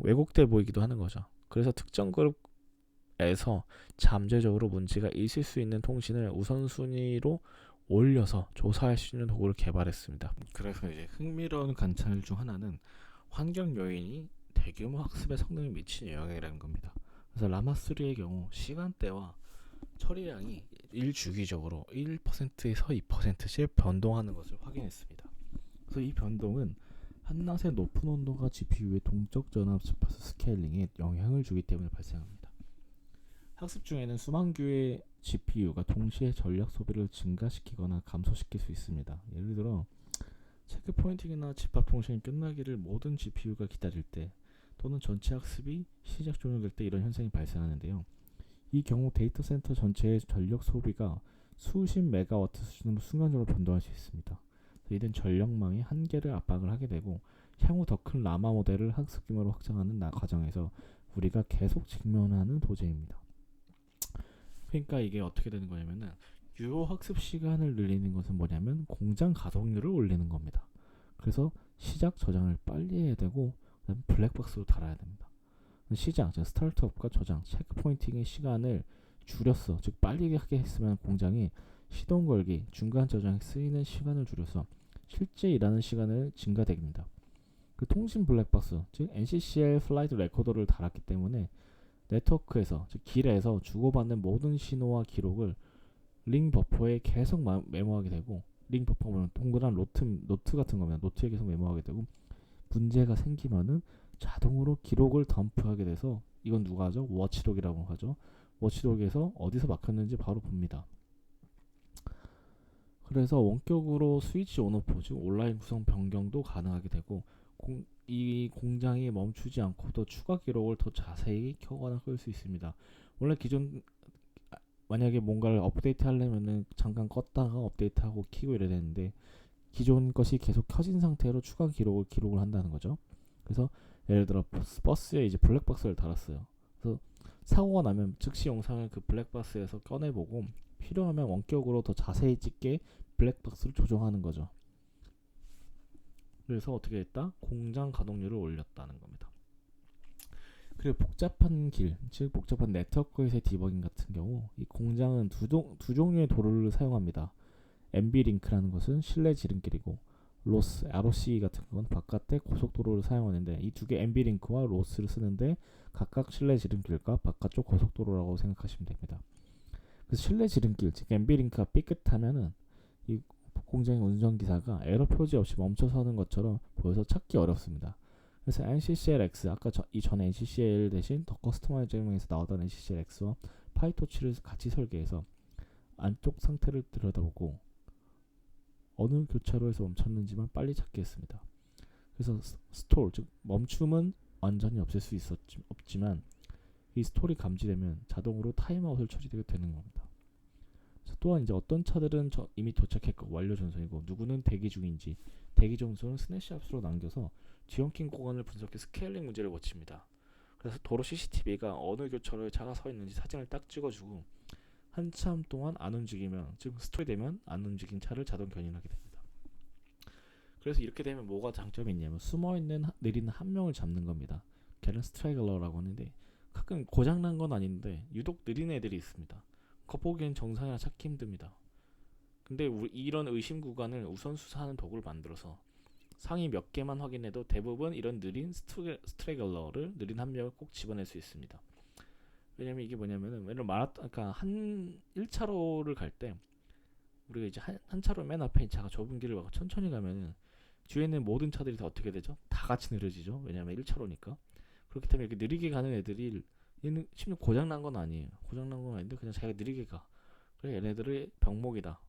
왜곡돼 보이기도 하는 거죠. 그래서 특정 그룹에서 잠재적으로 문제가 있을 수 있는 통신을 우선순위로 올려서 조사할 수 있는 도구를 개발했습니다. 그래서 이제 흥미로운 관찰 중 하나는 환경 요인이 대규모 학습의 성능에 미치는 영향이라는 겁니다. 그래서 라마3의 경우 시간대와 처리량이 일주기적으로 1%에서 2%씩 변동하는 것을 확인했습니다. 그래서 이 변동은 한낮의 높은 온도가 GPU의 동적 전압 주파수 스케일링에 영향을 주기 때문에 발생합니다. 학습 중에는 수만 개의 GPU가 동시에 전력 소비를 증가시키거나 감소시킬 수 있습니다. 예를 들어 체크 포인팅이나 집합 통신이 끝나기를 모든 GPU가 기다릴 때 또는 전체 학습이 시작 종료될 때 이런 현상이 발생하는데요. 이 경우 데이터 센터 전체의 전력 소비가 수십 메가와트 수준으로 순간적으로 변동할 수 있습니다. 이는 전력망의 한계를 압박을 하게 되고 향후 더 큰 라마 모델을 학습 규모로 확장하는 과정에서 우리가 계속 직면하는 도제입니다. 그러니까 이게 어떻게 되는 거냐면은 유효 학습 시간을 늘리는 것은 뭐냐면 공장 가동률을 올리는 겁니다. 그래서 시작 저장을 빨리 해야 되고 그다음에 블랙박스로 달아야 됩니다. 시작, 즉 스타트업과 저장, 체크 포인팅의 시간을 줄였어. 즉 빨리 하게 했으면 공장이 시동 걸기, 중간 저장에 쓰이는 시간을 줄여서 실제 일하는 시간을 증가됩니다. 그 통신 블랙박스, 즉 NCCL 플라이트 레코더를 달았기 때문에 네트워크에서, 즉 길에서 주고받는 모든 신호와 기록을 링 버퍼에 계속 메모하게 되고, 링 버퍼는 동그란 노트 같은 겁니다. 노트에 계속 메모하게 되고, 문제가 생기면은 자동으로 기록을 덤프하게 돼서, 이건 누가 하죠? 워치독이라고 하죠. 워치독에서 어디서 막혔는지 바로 봅니다. 그래서 원격으로 스위치 온오프, 즉 온라인 구성 변경도 가능하게 되고, 이 공장이 멈추지 않고 더 추가 기록을 더 자세히 켜거나 끌 수 있습니다. 원래 기존 만약에 뭔가를 업데이트 하려면은 잠깐 껐다가 업데이트하고 키고 이래야 되는데, 기존 것이 계속 켜진 상태로 추가 기록을 한다는 거죠. 그래서 예를 들어 버스에 이제 블랙박스를 달았어요. 그래서 사고가 나면 즉시 영상을 그 블랙박스에서 꺼내보고 필요하면 원격으로 더 자세히 찍게 블랙박스를 조정하는 거죠. 그래서 어떻게 했다? 공장 가동률을 올렸다는 겁니다. 그리고 복잡한 길, 즉 복잡한 네트워크에서의 디버깅 같은 경우 이 공장은 두 종류의 도로를 사용합니다. MB 링크라는 것은 실내 지름길이고 로스, ROC 같은 건 바깥의 고속도로를 사용하는데, 이 두 개 MB 링크와 로스를 쓰는데 각각 실내 지름길과 바깥쪽 고속도로라고 생각하시면 됩니다. 그래서 실내 지름길, 즉 MB 링크가 삐끗하면은 이 공장의 운전기사가 에러 표지 없이 멈춰서는 것처럼 보여서 찾기 어렵습니다. 그래서 NCCLX, 아까 이전에 NCCL 대신 더 커스터마이징에서 나오던 NCCLX와 파이토치를 같이 설계해서 안쪽 상태를 들여다보고 어느 교차로에서 멈췄는지만 빨리 찾게 했습니다. 그래서 스톨, 즉 멈춤은 완전히 없앨 수 없지만 이 스톨이 감지되면 자동으로 타임아웃을 처리되게 되는 겁니다. 또한 이제 어떤 차들은 이미 도착했고 완료 전선이고 누구는 대기 중인지, 대기 전선은 스냅샷으로 남겨서 뒤엉킨 구간을 분석해 스케일링 문제를 고칩니다. 그래서 도로 CCTV가 어느 교차로에 차가 서 있는지 사진을 딱 찍어주고 한참 동안 안 움직이면, 즉 스톨이 되면 안 움직인 차를 자동 견인하게 됩니다. 그래서 이렇게 되면 뭐가 장점이 있냐면 숨어있는 느린 한 명을 잡는 겁니다. 걔는 스트라이글러라고 하는데 가끔 고장난 건 아닌데 유독 느린 애들이 있습니다. 겉보기엔 정상이라 찾기 힘듭니다. 근데 이런 의심 구간을 우선수사하는 도구를 만들어서 상위 몇 개만 확인해도 대부분 이런 느린 스트레글러를, 느린 한 명을 꼭 집어낼 수 있습니다. 왜냐면 이게 뭐냐면은, 예를 그러니까 한 1차로를 갈 때 우리가 이제 한 차로 맨 앞에 차가 좁은 길을 가고 천천히 가면은 뒤에 있는 모든 차들이 다 어떻게 되죠? 다 같이 느려지죠. 왜냐면 1차로니까. 그렇기 때문에 이렇게 느리게 가는 애들이, 얘는 심지어 고장난 건 아니에요. 고장난 건 아닌데 그냥 자기가 느리게 가. 그래 얘네들이 병목이다.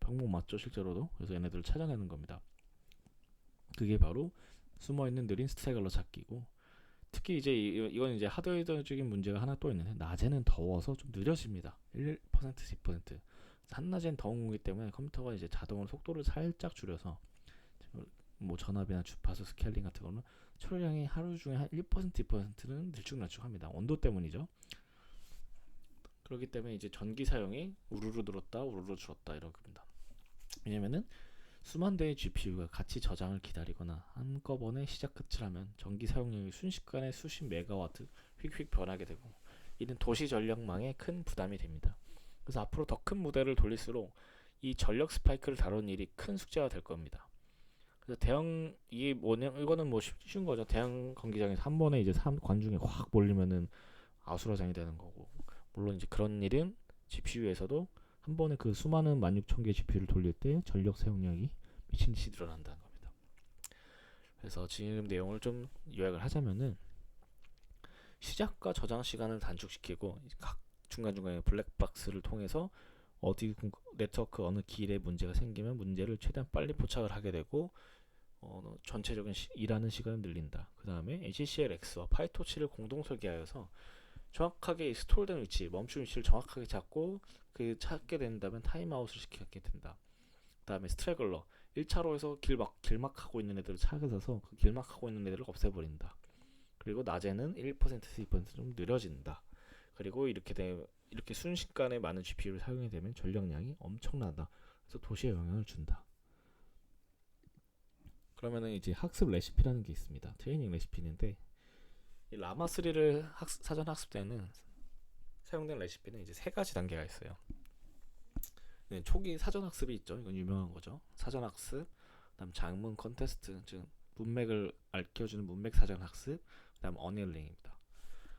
병목 맞죠 실제로도. 그래서 얘네들을 찾아내는 겁니다. 그게 바로 숨어있는 느린 스트래글러 찾기고, 특히 이제 이건 이제 하드웨어적인 문제가 하나 또 있는데, 낮에는 더워서 좀 느려집니다. 1%, 10%. 한낮엔 더운 거기 때문에 컴퓨터가 이제 자동으로 속도를 살짝 줄여서 뭐 전압이나 주파수 스케일링 같은 거는 초량이 하루 중에 한 1%, 2%는 들쭉날쭉합니다. 온도 때문이죠. 그렇기 때문에 이제 전기 사용이 우르르 늘었다, 우르르 줄었다 이런 겁니다. 왜냐면은 수만 대의 GPU가 같이 저장을 기다리거나 한꺼번에 시작 끝을 하면 전기 사용량이 순식간에 수십 메가와트 휙휙 변하게 되고, 이는 도시 전력망에 큰 부담이 됩니다. 그래서 앞으로 더 큰 모델을 돌릴수록 이 전력 스파이크를 다루는 일이 큰 숙제가 될 겁니다. 그래서 이게 뭐냐, 이거는 뭐 쉬운 거죠. 대형 경기장에서 한 번에 이제 관중이 확 몰리면은 아수라장이 되는 거고, 물론 이제 그런 일은 GPU에서도 한 번에 그 수많은 16,000개 GPU를 돌릴 때 전력 사용량이 미친듯이 늘어난다는 겁니다. 그래서 지금 내용을 좀 요약을 하자면은, 시작과 저장 시간을 단축시키고 각 중간중간에 블랙박스를 통해서 네트워크 어느 길에 문제가 생기면 문제를 최대한 빨리 포착을 하게 되고, 전체적인 일하는 시간을 늘린다. 그 다음에 NCCLX와 파이토치를 공동 설계하여서 정확하게 스톨된 위치, 멈춘 위치를 정확하게 잡고 그 찾게 된다면 타임아웃을 시키게 된다. 그 다음에 스트래글러, 1차로에서 길막하고 있는 애들을 찾아서 그 길막하고 있는 애들을 없애버린다. 그리고 낮에는 1%, 2%좀 느려진다. 그리고 이렇게 이렇게 순식간에 많은 GPU를 사용이 되면 전력량이 엄청나다. 그래서 도시에 영향을 준다. 그러면은 이제 학습 레시피라는 게 있습니다. 트레이닝 레시피인데 이 라마 3를 사전 학습 때는 사용된 레시피는 이제 세 가지 단계가 있어요. 네, 초기 사전 학습이 있죠. 이건 유명한 거죠. 사전 학습, 그다음 장문 컨테스트, 즉 문맥을 알려주는 문맥 사전 학습, 그다음 어니어링입니다.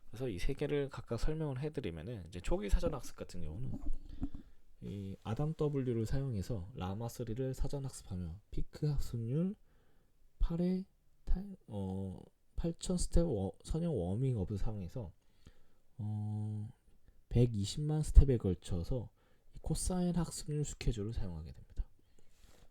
그래서 이 세 개를 각각 설명을 해드리면은 이제 초기 사전 학습 같은 경우는 이 아담 W를 사용해서 라마 3를 사전 학습하며 피크 학습률 8의 8000 스텝 선형 워밍업을 사용해서 120만 스텝에 걸쳐서 코사인 학습률 스케줄을 사용하게 됩니다.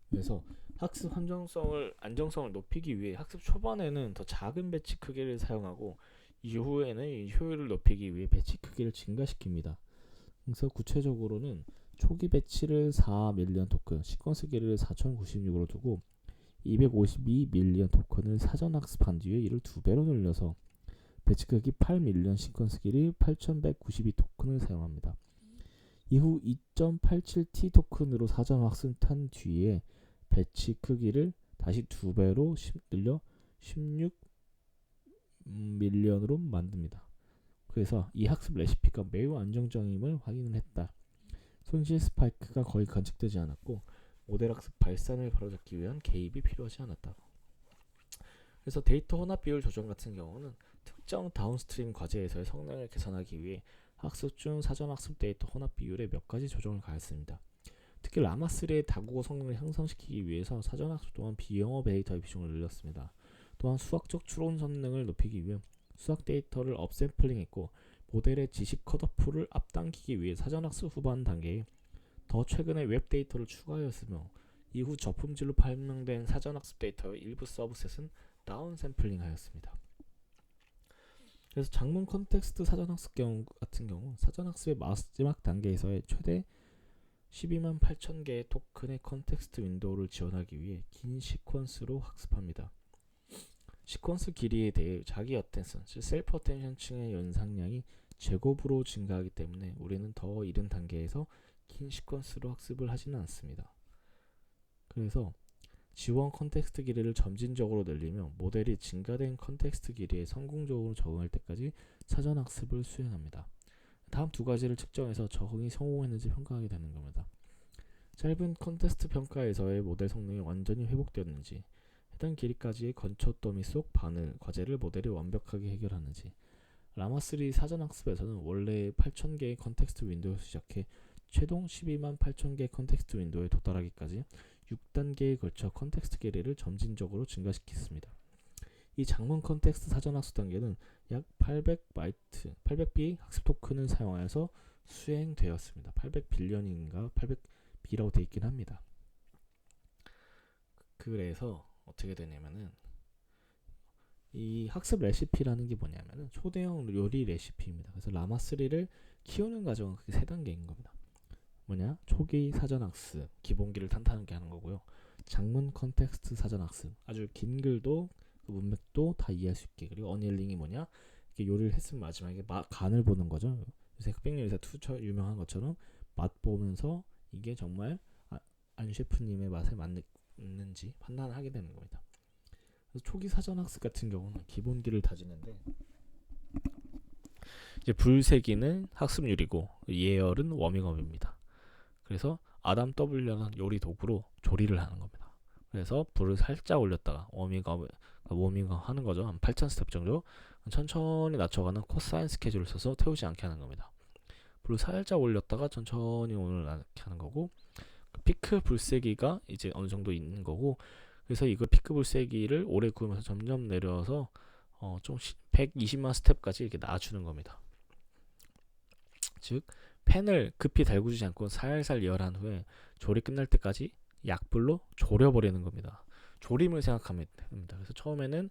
그래서 학습 안정성을 높이기 위해 학습 초반에는 더 작은 배치 크기를 사용하고 이후에는 이 효율을 높이기 위해 배치 크기를 증가시킵니다. 그래서 구체적으로는 초기 배치를 4 밀리언 토큰, 시퀀스 길이를 4096으로 두고 252 밀리언 토큰을 사전 학습한 뒤에 이를 2배로 늘려서 배치 크기 8 밀리언 시퀀스 길이 8192 토큰을 사용합니다. 이후 2.87T 토큰으로 사전 학습한 뒤에 배치 크기를 다시 2배로 늘려 16 밀리언으로 만듭니다. 그래서 이 학습 레시피가 매우 안정적임을 확인을 했다. 손실 스파이크가 거의 관측되지 않았고 모델 학습 발산을 바로잡기 위한 개입이 필요하지 않았다. 그래서 데이터 혼합 비율 조정 같은 경우는 특정 다운스트림 과제에서의 성능을 개선하기 위해 학습 중 사전 학습 데이터 혼합 비율에 몇 가지 조정을 가했습니다. 특히 라마3의 다국어 성능을 향상시키기 위해서 사전 학습 또한 비영어 데이터의 비중을 늘렸습니다. 또한 수학적 추론 성능을 높이기 위해 수학 데이터를 업샘플링했고 모델의 지식 컷오프를 앞당기기 위해 사전 학습 후반 단계에 더 최근의 웹 데이터를 추가하였으며 이후 저품질로 발명된 사전 학습 데이터의 일부 서브셋은 다운 샘플링하였습니다. 그래서 장문 컨텍스트 사전 학습 같은 경우 사전 학습의 마지막 단계에서의 최대 12만 8천 개의 토큰의 컨텍스트 윈도우를 지원하기 위해 긴 시퀀스로 학습합니다. 시퀀스 길이에 대해 자기 어텐션, 셀프 어텐션층의 연상량이 제곱으로 증가하기 때문에 우리는 더 이른 단계에서 긴 시퀀스로 학습을 하지는 않습니다. 그래서 지원 컨텍스트 길이를 점진적으로 늘리며 모델이 증가된 컨텍스트 길이에 성공적으로 적응할 때까지 사전 학습을 수행합니다. 다음 두 가지를 측정해서 적응이 성공했는지 평가하게 되는 겁니다. 짧은 컨테스트 평가에서의 모델 성능이 완전히 회복되었는지, 해당 길이까지의 건초 더미 속 바늘 과제를 모델이 완벽하게 해결하는지, 라마3 사전 학습에서는 원래 8000개의 컨텍스트 윈도우에서 시작해 최종 12만 8000개의 컨텍스트 윈도우에 도달하기까지 6단계에 걸쳐 컨텍스트 길이를 점진적으로 증가시켰습니다. 이 장문 컨텍스트 사전 학습 단계는 약 800바이트, 800B 학습 토큰을 사용하여서 수행되었습니다. 800빌리언인가 800B라고 되어 있긴 합니다. 그래서 어떻게 되냐면은 이 학습 레시피라는 게 뭐냐면은 초대형 요리 레시피입니다. 그래서 라마3를 키우는 과정은 그게 세 단계인 겁니다. 뭐냐? 초기 사전 학습, 기본기를 탄탄하게 하는 거고요. 장문 컨텍스트 사전 학습, 아주 긴 글도 그 문맥도 다 이해할 수 있게. 그리고 어니얼링이 뭐냐? 이렇게 요리를 했으면 마지막에 간을 보는 거죠. 요새 흑백요리사 2 유명한 것처럼 맛 보면서 이게 정말 안 셰프님의 맛에 맞는지 판단하게 되는 겁니다. 그래서 초기 사전 학습 같은 경우는 기본기를 다지는데 이제 불세기는 학습률이고 예열은 워밍업입니다. 그래서 아담 W라는 요리 도구로 조리를 하는 겁니다. 그래서 불을 살짝 올렸다가 워밍업 하는 거죠. 한 8000 스텝 정도 천천히 낮춰가는 코사인 스케줄을 써서 태우지 않게 하는 겁니다. 불을 살짝 올렸다가 천천히 올라가게 하는 거고, 피크 불세기가 이제 어느 정도 있는 거고, 그래서 이걸 피크 불세기를 오래 구우면서 점점 내려서 좀 120만 스텝까지 이렇게 낮추는 겁니다. 즉 팬을 급히 달구지 않고 살살 열한 후에 조리 끝날 때까지 약불로 졸여버리는 겁니다. 조림을 생각하면 됩니다. 그래서 처음에는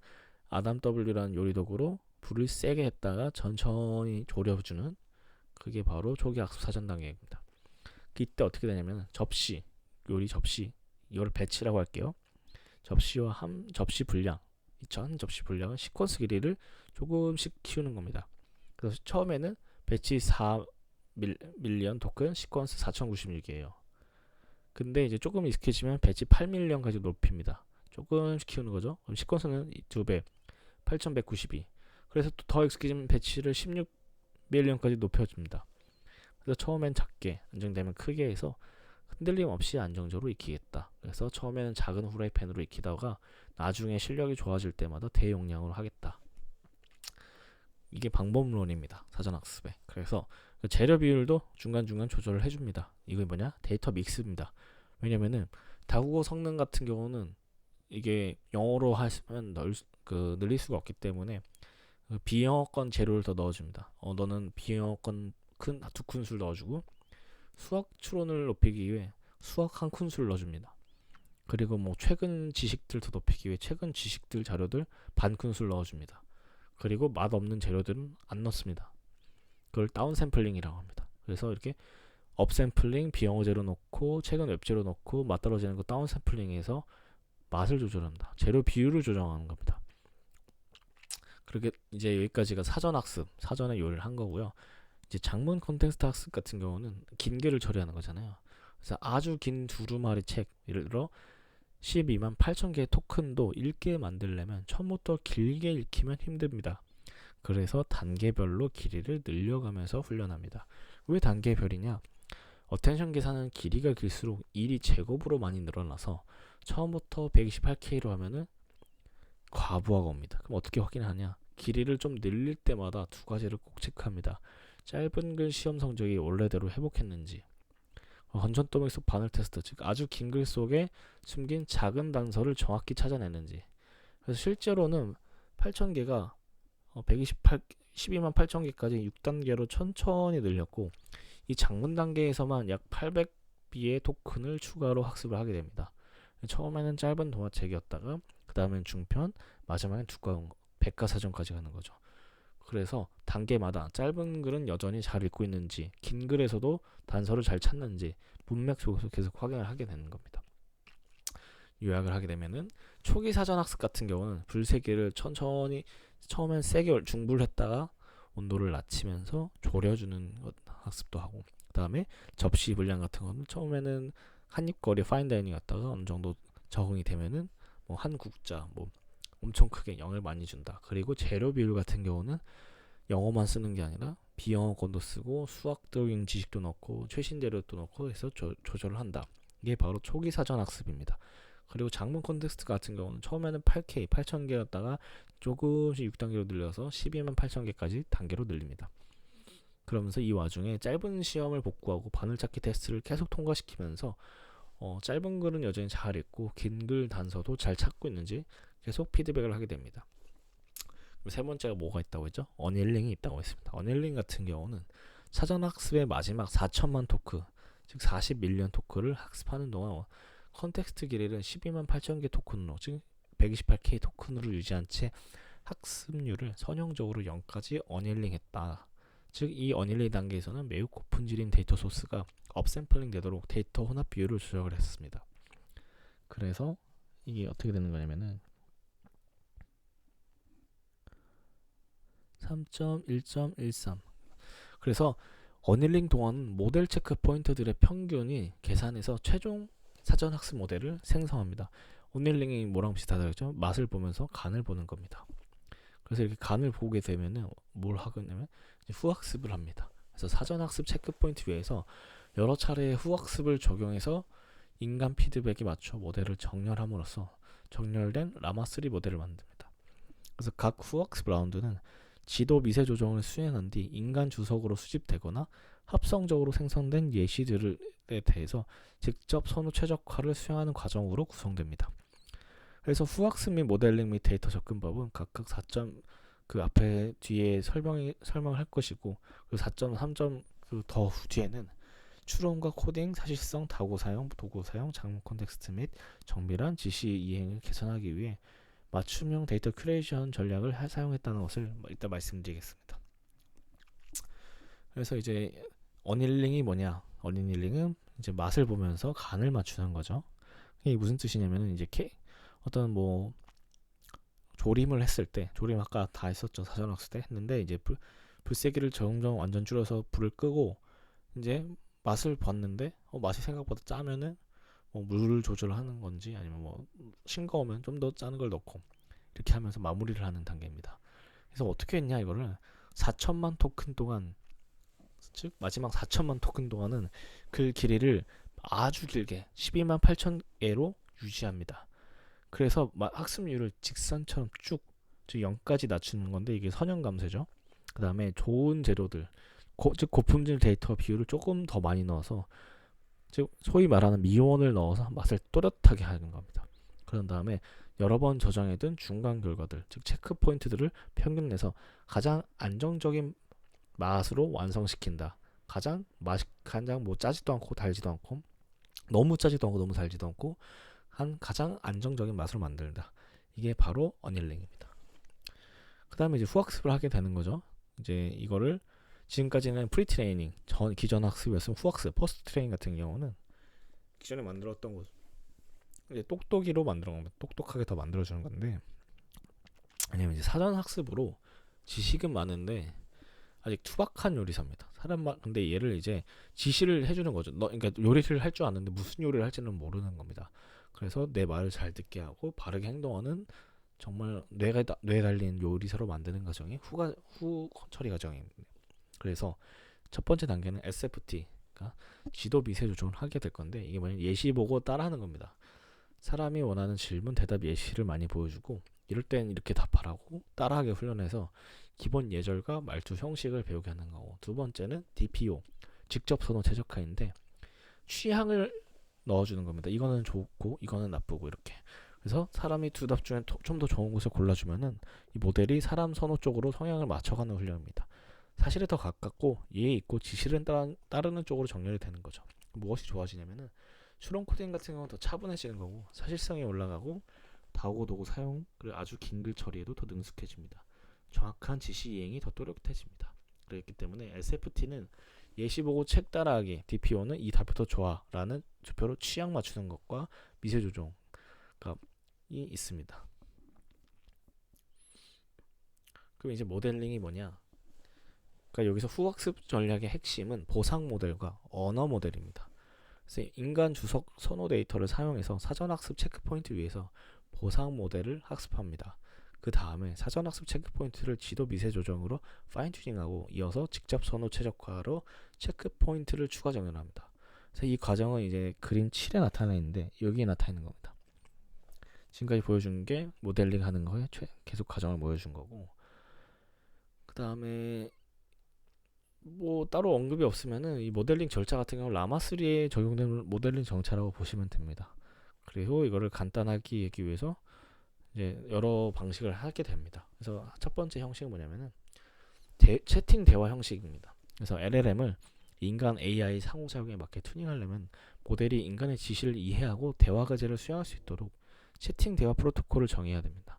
아담 W라는 요리 도구로 불을 세게 했다가 천천히 졸여주는, 그게 바로 초기 학습 사전 단계입니다. 이때 어떻게 되냐면 요리 접시, 이걸 배치라고 할게요. 접시와 한 접시 분량, 한 접시 분량은 시퀀스 길이를 조금씩 키우는 겁니다. 그래서 처음에는 배치 4 밀리언 토큰, 시퀀스 4096이에요. 근데 이제 조금 익숙해지면 배치 8밀리언까지 높입니다. 조금씩 키우는 거죠. 그럼 시퀀스는 2배, 8192. 그래서 또 더 익숙해지면 배치를 16밀리언까지 높여줍니다. 그래서 처음엔 작게, 안정되면 크게 해서 흔들림 없이 안정적으로 익히겠다. 그래서 처음에는 작은 후라이팬으로 익히다가 나중에 실력이 좋아질 때마다 대용량으로 하겠다. 이게 방법론입니다. 사전학습에. 그래서 재료 비율도 중간중간 조절을 해줍니다. 이게 뭐냐? 데이터 믹스입니다. 왜냐면은 다국어 성능 같은 경우는 이게 영어로 하시면 늘릴 수가 없기 때문에 비영어권 재료를 더 넣어줍니다. 너는 비영어권 두 큰술 넣어주고 수학 추론을 높이기 위해 수학 한 큰술 넣어줍니다. 그리고 뭐 최근 지식들 더 높이기 위해 최근 지식들 자료들 반 큰술 넣어줍니다. 그리고 맛없는 재료들은 안 넣습니다. 그걸 다운 샘플링이라고 합니다. 그래서 이렇게 업 샘플링, 비영어 재료 넣고 최근 웹 재료 넣고 맛 떨어지는 거 다운 샘플링해서 맛을 조절합니다. 재료 비율을 조정하는 겁니다. 그렇게 이제 여기까지가 사전 학습, 사전에 요리를 한 거고요. 이제 장문 콘텍스트 학습 같은 경우는 긴 글을 처리하는 거잖아요. 그래서 아주 긴 두루마리 책, 예를 들어 12만 8천 개의 토큰도 읽게 만들려면 처음부터 길게 읽히면 힘듭니다. 그래서 단계별로 길이를 늘려가면서 훈련합니다. 왜 단계별이냐? 어텐션 계산은 길이가 길수록 일이 제곱으로 많이 늘어나서 처음부터 128K로 하면은 과부하가 옵니다. 그럼 어떻게 확인하냐? 길이를 좀 늘릴 때마다 두 가지를 꼭 체크합니다. 짧은 글 시험 성적이 원래대로 회복했는지, 건전도맥 속 바늘 테스트, 즉 아주 긴 글 속에 숨긴 작은 단서를 정확히 찾아내는지. 그래서 실제로는 8,000개가 12만 8천 개까지 6단계로 천천히 늘렸고, 이 장문 단계에서만 약 800B의 토큰을 추가로 학습을 하게 됩니다. 처음에는 짧은 동화책이었다가 그 다음엔 중편, 마지막엔 두꺼운 백과사전까지 가는 거죠. 그래서 단계마다 짧은 글은 여전히 잘 읽고 있는지, 긴 글에서도 단서를 잘 찾는지 문맥 속에서 계속 확인을 하게 되는 겁니다. 요약을 하게 되면은 초기 사전 학습 같은 경우는 불세기를 천천히 처음엔 세게 중불 했다가 온도를 낮추면서 졸여주는 학습도 하고, 그 다음에 접시 분량 같은 거는 처음에는 한입거리 파인다이닝 갔다가 어느 정도 적응이 되면은 뭐 한 국자 뭐 엄청 크게 양을 많이 준다. 그리고 재료 비율 같은 경우는 영어만 쓰는 게 아니라 비영어권도 쓰고 수학적인 지식도 넣고 최신 재료도 넣고 해서 조절을 한다. 이게 바로 초기 사전 학습입니다. 그리고 장문 콘텍스트 같은 경우는 처음에는 8K, 8,000개였다가 조금씩 6단계로 늘려서 12만 8,000개까지 단계로 늘립니다. 그러면서 이 와중에 짧은 시험을 복구하고 바늘찾기 테스트를 계속 통과시키면서 짧은 글은 여전히 잘 읽고 긴 글 단서도 잘 찾고 있는지 계속 피드백을 하게 됩니다. 세 번째가 뭐가 있다고 했죠? 어닐링이 있다고 했습니다. 어닐링 같은 경우는 사전학습의 마지막 4천만 토크, 즉 40밀리언 토크를 학습하는 동안 컨텍스트 길이를 12만 8천 개 토큰으로, 즉 128K 토큰으로 유지한 채 학습률을 선형적으로 0까지 어닐링했다. 즉 이 어닐링 단계에서는 매우 고품질인 데이터 소스가 업샘플링 되도록 데이터 혼합 비율을 조정을 했습니다. 그래서 이게 어떻게 되는 거냐면은 3.1.13. 그래서 어닐링 동안 모델 체크 포인트들의 평균이 계산해서 최종 사전 학습 모델을 생성합니다. 어닐링이 뭐랑 비슷하다고 했죠? 맛을 보면서 간을 보는 겁니다. 그래서 이렇게 간을 보게 되면은 뭘 하겠냐면 후학습을 합니다. 그래서 사전 학습 체크 포인트 위에서 여러 차례의 후학습을 적용해서 인간 피드백에 맞춰 모델을 정렬함으로써 정렬된 라마3 모델을 만듭니다. 그래서 각 후학습 라운드는 지도 미세 조정을 수행한 뒤 인간 주석으로 수집되거나 합성적으로 생성된 예시들에 대해서 직접 선호 최적화를 수행하는 과정으로 구성됩니다. 그래서 후학습 및 모델링 및 데이터 접근법은 각각 4점 그 앞에 뒤에 설명을 할 것이고, 그 4.3점 그 더 뒤에는 추론과 코딩, 사실성, 다고 사용, 도구 사용, 장문 콘텍스트 및 정밀한 지시 이행을 개선하기 위해 맞춤형 데이터 큐레이션 전략을 사용했다는 것을 이따 말씀드리겠습니다. 그래서 이제 어닐링이 뭐냐? 어닐링은 이제 맛을 보면서 간을 맞추는 거죠. 이게 무슨 뜻이냐면은 이제 어떤 뭐 조림을 했을 때, 조림 아까 다 했었죠. 사전학습 때 했는데 이제 불세기를 점점 완전 줄여서 불을 끄고 이제 맛을 봤는데 맛이 생각보다 짜면은 뭐 물 조절하는 건지 아니면 뭐 싱거우면 좀 더 짜는 걸 넣고 이렇게 하면서 마무리를 하는 단계입니다. 그래서 어떻게 했냐 이거를 4천만 토큰 동안, 즉 마지막 4천만 토큰 동안은 그 길이를 아주 길게 12만 8천 개로 유지합니다. 그래서 학습률을 직선처럼 쭉, 즉 0까지 낮추는 건데 이게 선형 감쇄죠. 그 다음에 좋은 재료들, 즉 고품질 데이터 비율을 조금 더 많이 넣어서, 즉 소위 말하는 미원을 넣어서 맛을 또렷하게 하는 겁니다. 그런 다음에 여러 번 저장해둔 중간 결과들, 즉 체크 포인트들을 평균 내서 가장 안정적인 맛으로 완성시킨다. 가장 뭐 짜지도 않고 달지도 않고 너무 짜지도 않고 너무 달지도 않고 한 가장 안정적인 맛으로 만든다. 이게 바로 어닐링입니다. 그 다음에 이제 후학습을 하게 되는 거죠. 이제 이거를 지금까지는 프리트레이닝, 기존 학습이었으면 후학습, 퍼스트 트레이닝 같은 경우는 기존에 만들었던 거 이제 똑똑이로 만들어 겁니다. 똑똑하게 더 만들어주는 건데, 아니면 이제 사전 학습으로 지식은 많은데 아직 투박한 요리사입니다. 근데 얘를 이제 지시를 해주는 거죠. 그러니까 요리를 할 줄 아는데 무슨 요리를 할지는 모르는 겁니다. 그래서 내 말을 잘 듣게 하고 바르게 행동하는 정말 뇌에 달린 요리사로 만드는 과정이 후 처리 과정입니다. 그래서 첫 번째 단계는 SFT, 그러니까 지도 미세 조정을 하게 될 건데, 이게 뭐냐면 예시 보고 따라하는 겁니다. 사람이 원하는 질문, 대답 예시를 많이 보여주고 이럴 땐 이렇게 답하라고 따라하게 훈련해서 기본 예절과 말투 형식을 배우게 하는 거고, 두 번째는 DPO, 직접 선호 최적화인데 취향을 넣어주는 겁니다. 이거는 좋고 이거는 나쁘고 이렇게. 그래서 사람이 두 답 중에 좀 더 좋은 것을 골라주면은 이 모델이 사람 선호 쪽으로 성향을 맞춰가는 훈련입니다. 사실에 더 가깝고 이해 있고 지시를 따르는 쪽으로 정렬이 되는 거죠. 무엇이 좋아지냐면은 추론 코딩 같은 경우는 더 차분해지는 거고, 사실성이 올라가고, 다고 도구 사용, 그리고 아주 긴 글 처리에도 더 능숙해집니다. 정확한 지시 이행이 더 또렷해집니다. 그렇기 때문에 SFT는 예시 보고 책 따라하기, DPO는 이 답이 더 좋아라는 투표로 취향 맞추는 것과 미세 조정이 있습니다. 그럼 이제 모델링이 뭐냐? 그러니까 여기서 후학습 전략의 핵심은 보상 모델과 언어 모델입니다. 그래서 인간 주석 선호 데이터를 사용해서 사전학습 체크포인트 위에서 보상 모델을 학습합니다. 그 다음에 사전학습 체크포인트를 지도 미세 조정으로 파인튜닝하고 이어서 직접 선호 최적화로 체크포인트를 추가 정렬합니다. 그래서 이 과정은 이제 그림 7에 나타나 있는데 여기에 나타나 있는 겁니다. 지금까지 보여준 게 모델링 하는 거에 계속 과정을 보여준 거고, 그 다음에 뭐 따로 언급이 없으면은 이 모델링 절차 같은 경우 라마3에 적용된 모델링 정차라고 보시면 됩니다. 그리고 이거를 간단하게 하기 위해서 이제 여러 방식을 하게 됩니다. 그래서 첫 번째 형식은 뭐냐면은 채팅 대화 형식입니다. 그래서 LLM을 인간 AI 상호작용에 맞게 튜닝하려면 모델이 인간의 지시를 이해하고 대화 과제를 수행할 수 있도록 채팅 대화 프로토콜을 정해야 됩니다.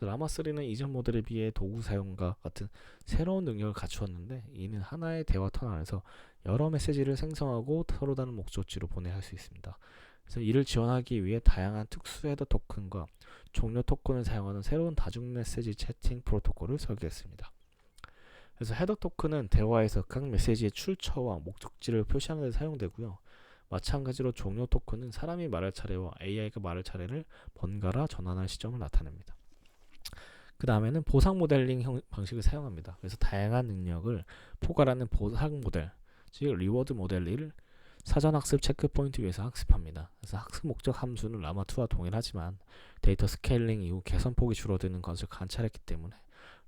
라마3는 이전 모델에 비해 도구 사용과 같은 새로운 능력을 갖추었는데, 이는 하나의 대화 턴 안에서 여러 메시지를 생성하고 서로 다른 목적지로 보내야 할 수 있습니다. 그래서 이를 지원하기 위해 다양한 특수 헤더 토큰과 종료 토큰을 사용하는 새로운 다중 메시지 채팅 프로토콜을 설계했습니다. 그래서 헤더 토큰은 대화에서 각 메시지의 출처와 목적지를 표시하는 데 사용되고요. 마찬가지로 종료 토큰은 사람이 말할 차례와 AI가 말할 차례를 번갈아 전환할 시점을 나타냅니다. 그 다음에는 보상 모델링 방식을 사용합니다. 그래서 다양한 능력을 포괄하는 보상 모델, 즉 리워드 모델을 사전학습 체크포인트 위에서 학습합니다. 그래서 학습 목적 함수는 라마2와 동일하지만 데이터 스케일링 이후 개선폭이 줄어드는 것을 관찰했기 때문에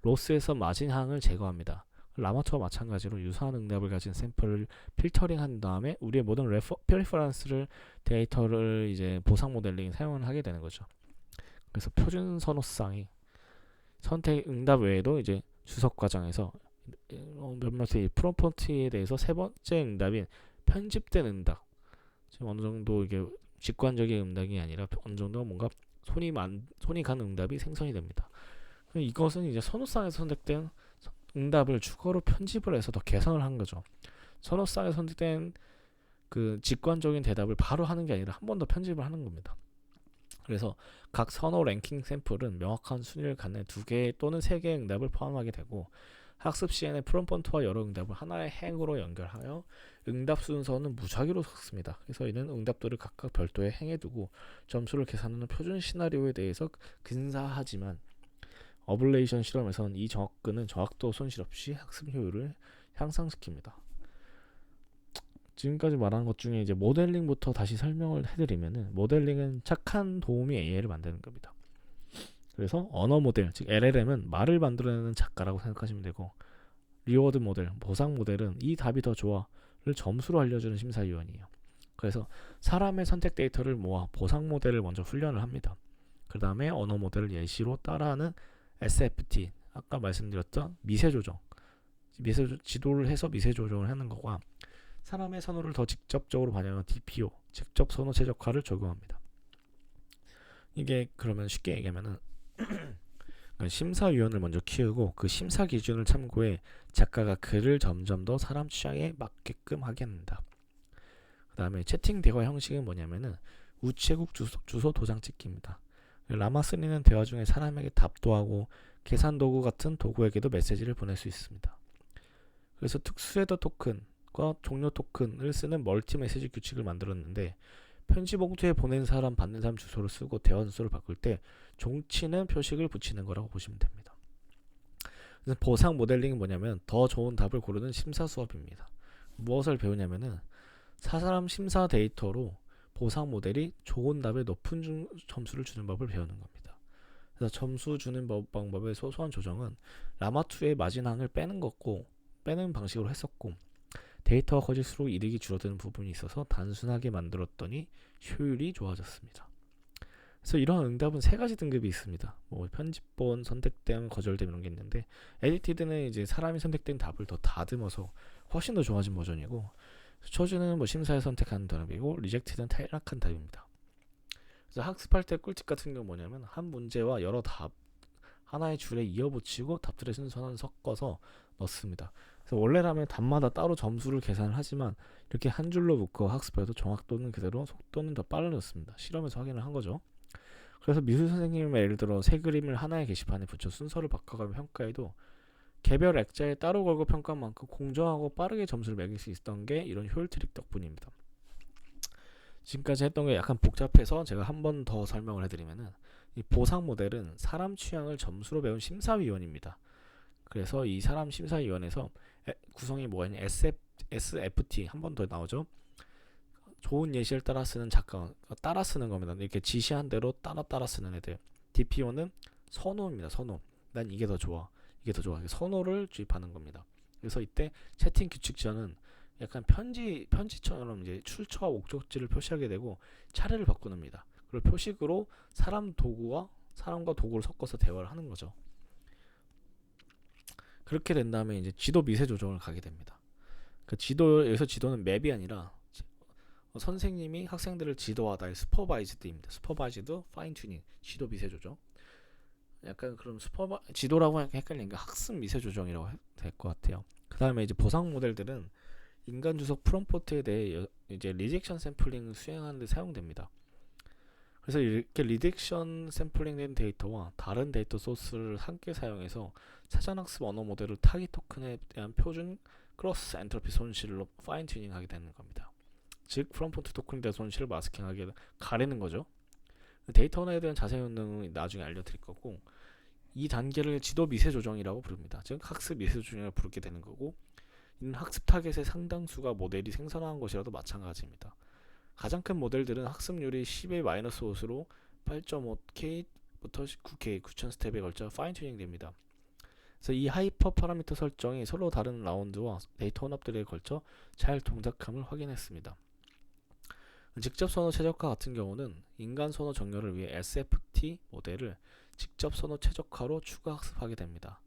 로스에서 마진항을 제거합니다. 라마2와 마찬가지로 유사한 응답을 가진 샘플을 필터링한 다음에 우리의 모든 페리퍼런스를 데이터를 이제 보상 모델링 사용을 하게 되는 거죠. 그래서 표준 선호쌍이 선택 응답 외에도 이제 주석 과정에서 몇몇의 프롬프트에 대해서 세 번째 응답인 편집된 응답, 지금 어느 정도 이게 직관적인 응답이 아니라 어느 정도 뭔가 손이 간 응답이 생성이 됩니다. 이것은 이제 선호쌍에서 선택된 응답을 추가로 편집을 해서 더 개선을 한 거죠. 선호쌍에서 선택된 그 직관적인 대답을 바로 하는 게 아니라 한 번 더 편집을 하는 겁니다. 그래서 각 선호 랭킹 샘플은 명확한 순위를 갖는 2개 또는 3개의 응답을 포함하게 되고, 학습 시에는 프롬프트와 여러 응답을 하나의 행으로 연결하여 응답 순서는 무작위로 섞습니다. 그래서 이는 응답들을 각각 별도의 행에 두고 점수를 계산하는 표준 시나리오에 대해서 근사하지만 어블레이션 실험에서는 이 접근은 정확도 손실 없이 학습 효율을 향상시킵니다. 지금까지 말한 것 중에 이제 모델링부터 다시 설명을 해드리면은, 모델링은 착한 도우미 AI를 만드는 겁니다. 그래서 언어 모델, 즉 LLM은 말을 만들어내는 작가라고 생각하시면 되고, 리워드 모델, 보상 모델은 이 답이 더 좋아를 점수로 알려주는 심사위원이에요. 그래서 사람의 선택 데이터를 모아 보상 모델을 먼저 훈련을 합니다. 그 다음에 언어 모델을 예시로 따라하는 SFT, 아까 말씀드렸던 미세 조정, 지도를 해서 미세 조정을 하는 거와 사람의 선호를 더 직접적으로 반영한 DPO, 직접 선호 최적화를 적용합니다. 이게 그러면 쉽게 얘기하면은 심사위원을 먼저 키우고 그 심사 기준을 참고해 작가가 글을 점점 더 사람 취향에 맞게끔 하게 합니다. 그 다음에 채팅 대화 형식은 뭐냐면은 우체국 주소 도장 찍기입니다. 라마3는 대화 중에 사람에게 답도 하고 계산 도구 같은 도구에게도 메시지를 보낼 수 있습니다. 그래서 특수 헤더 토큰과 종료 토큰을 쓰는 멀티 메시지 규칙을 만들었는데, 편지 봉투에 보낸 사람 받는 사람 주소를 쓰고 대화 순서를 바꿀 때 종치는 표식을 붙이는 거라고 보시면 됩니다. 그래서 보상 모델링은 뭐냐면 더 좋은 답을 고르는 심사 수업입니다. 무엇을 배우냐면은 사람 심사 데이터로 보상 모델이 좋은 답에 높은 점수를 주는 법을 배우는 겁니다. 그래서 점수 주는 방법의 소소한 조정은 라마2의 마진항을 빼는 방식으로 했었고, 데이터가 커질수록 이득이 줄어드는 부분이 있어서 단순하게 만들었더니 효율이 좋아졌습니다. 그래서 이러한 응답은 세 가지 등급이 있습니다. 편집본, 선택됨, 거절됨 이런 게 있는데, 에디티드는 이제 사람이 선택된 답을 더 다듬어서 훨씬 더 좋아진 버전이고, 초주는 심사에 선택하는 답이고, 리젝티드는 탈락한 답입니다. 그래서 학습할 때 꿀팁 같은 경우 뭐냐면 한 문제와 여러 답 하나의 줄에 이어붙이고 답들의 순서는 섞어서 넣습니다. 그래서 원래라면 답마다 따로 점수를 계산을 하지만 이렇게 한 줄로 묶어 학습해도 정확도는 그대로 속도는 더 빨라졌습니다. 실험에서 확인을 한 거죠. 그래서 미술 선생님이 예를 들어 새 그림을 하나의 게시판에 붙여 순서를 바꿔가며 평가해도 개별 액자에 따로 걸고 평가한 만큼 공정하고 빠르게 점수를 매길 수 있었던 게 이런 효율 트릭 덕분입니다. 지금까지 했던 게 약간 복잡해서 제가 한 번 더 설명을 해드리면은, 이 보상 모델은 사람 취향을 점수로 배운 심사위원입니다. 그래서 이 사람 심사위원에서 구성이 뭐가 있냐, SFT 한 번 더 나오죠. 좋은 예시를 따라 쓰는 작가, 따라 쓰는 겁니다. 이렇게 지시한 대로 따라 쓰는 애들. DPO는 선호입니다. 선호. 난 이게 더 좋아. 이게 더 좋아. 선호를 주입하는 겁니다. 그래서 이때 채팅 규칙 지원은 약간 편지처럼 이제 출처와 목적지를 표시하게 되고 차례를 바꾸는니다. 그리고 표식으로 사람과 도구를 섞어서 대화를 하는 거죠. 그렇게 된 다음에 이제 지도 미세 조정을 가게 됩니다. 그 지도는 맵이 아니라 선생님이 학생들을 지도하다의 슈퍼바이즈드입니다. 슈퍼바이즈드 파인 튜닝, 지도 미세 조정. 약간 그럼 지도라고 하니까 헷갈리니까 학습 미세 조정이라고 될 것 같아요. 그 다음에 이제 보상 모델들은 인간 주석 프롬프트에 대해 이제 리젝션 샘플링을 수행하는 데 사용됩니다. 그래서 이렇게 리젝션 샘플링된 데이터와 다른 데이터 소스를 함께 사용해서 사전학습 언어 모델을 타깃 토큰에 대한 표준 크로스 엔트로피 손실로 파인 튜닝하게 되는 겁니다. 즉 프롬프트 토큰에 대한 손실을 마스킹하게 가리는 거죠. 데이터 언어에 대한 자세한 내용은 나중에 알려드릴 거고, 이 단계를 지도 미세 조정이라고 부릅니다. 즉 학습 미세 조정이라고 부르게 되는 거고, 이는 학습 타겟의 상당수가 모델이 생성한 것이라도 마찬가지입니다. 가장 큰 모델들은 학습률이 10의 마이너스 5으로 8.5K부터 9K, 9000 스텝에 걸쳐 파인 튜닝 됩니다. 그래서 이 하이퍼 파라미터 설정이 서로 다른 라운드와 데이터 혼합들에 걸쳐 잘 동작함을 확인했습니다. 직접 선호 최적화 같은 경우는 인간 선호 정렬을 위해 SFT 모델을 직접 선호 최적화로 추가 학습하게 됩니다.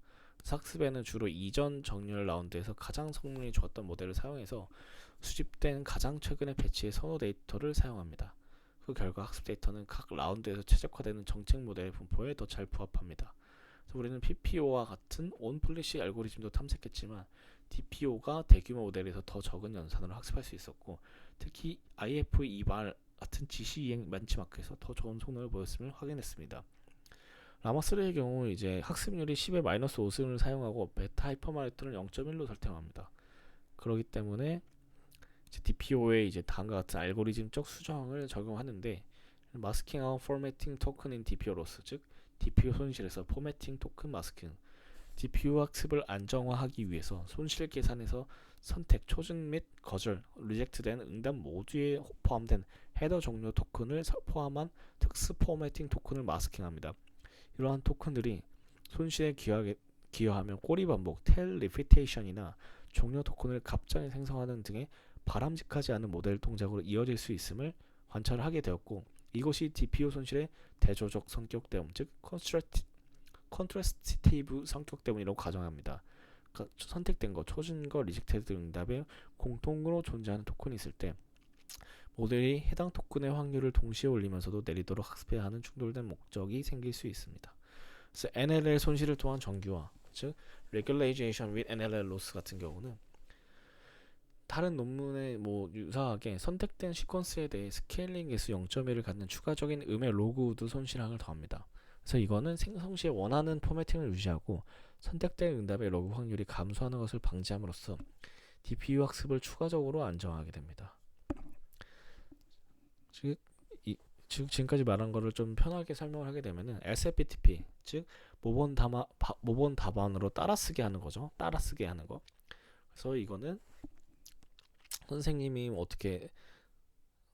학습에는 주로 이전 정렬 라운드에서 가장 성능이 좋았던 모델을 사용해서 수집된 가장 최근의 패치의 선호 데이터를 사용합니다. 그 결과 학습 데이터는 각 라운드에서 최적화되는 정책 모델의 분포에 더 잘 부합합니다. 그래서 우리는 PPO와 같은 온플래시 알고리즘도 탐색했지만 DPO가 대규모 모델에서 더 적은 연산으로 학습할 수 있었고, 특히 IF2발 같은 지시 이행 벤치마크에서 더 좋은 성능을 보였음을 확인했습니다. 라마3의 경우 이제 학습률이 10의 마이너스 5승을 사용하고 베타 하이퍼마이트를 0.1로 설정합니다. 그렇기 때문에 DPO에 이제 다음과 같은 알고리즘적 수정을 적용하는데 마스킹 아웃 포매팅 토큰인 DPO로서 즉 DPO 손실에서 포매팅 토큰 마스킹 DPO 학습을 안정화하기 위해서 손실 계산에서 선택, 초전 및 거절, 리젝트된 응답 모두에 포함된 헤더 종료 토큰을 포함한 특수 포매팅 토큰을 마스킹합니다. 이러한 토큰들이 손실에 기여하면 꼬리 반복, 텔 리피테이션이나 종료 토큰을 갑자기 생성하는 등의 바람직하지 않은 모델 동작으로 이어질 수 있음을 관찰하게 되었고 이것이 DPO 손실의 대조적 성격 때문, 즉 컨트라스티브 성격 때문이라고 가정합니다. 그러니까 선택된 것, 초진 것, 리젝테드 응답에 공통으로 존재하는 토큰이 있을 때 모델이 해당 토큰의 확률을 동시에 올리면서도 내리도록 학습해야 하는 충돌된 목적이 생길 수 있습니다. 그래서 NLL 손실을 통한 정규화, 즉 Regularization with NLL loss 같은 경우는 다른 논문에 유사하게 선택된 시퀀스에 대해 스케일링 개수 0.1을 갖는 추가적인 음의 로그우드 손실항을 더합니다. 그래서 이거는 생성 시에 원하는 포매팅을 유지하고 선택된 응답의 로그 확률이 감소하는 것을 방지함으로써 DPU 학습을 추가적으로 안정하게 됩니다. 즉 지금까지 말한 거를 좀 편하게 설명을 하게 되면은 SFTP, 즉 모본 답안으로 따라쓰게 하는 거죠. 따라쓰게 하는 거. 그래서 이거는 선생님이 어떻게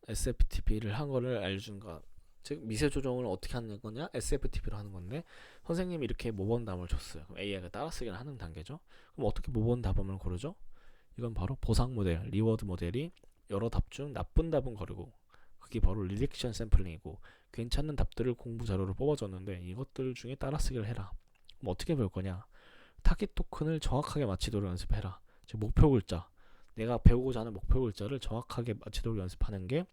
SFTP를 한 거를 알려준가, 즉 미세 조정을 어떻게 하는 거냐, SFTP로 하는 건데 선생님이 이렇게 모범 답을 줬어요. 그럼 AI가 따라쓰기를 하는 단계죠. 그럼 어떻게 모범 답을 고르죠? 이건 바로 보상 모델, 리워드 모델이 여러 답 중 나쁜 답은 거르고 그게 바로 리젝션 샘플링이고 괜찮은 답들을 공부 자료로 뽑아줬는데 이것들 중에 따라쓰기를 해라. 그럼 어떻게 배울 거냐? 타깃 토큰을 정확하게 맞히도록 연습해라. 즉 목표 글자, 내가 배우고자 하는 목표 글자를 정확하게 맞히도록 연습하는 게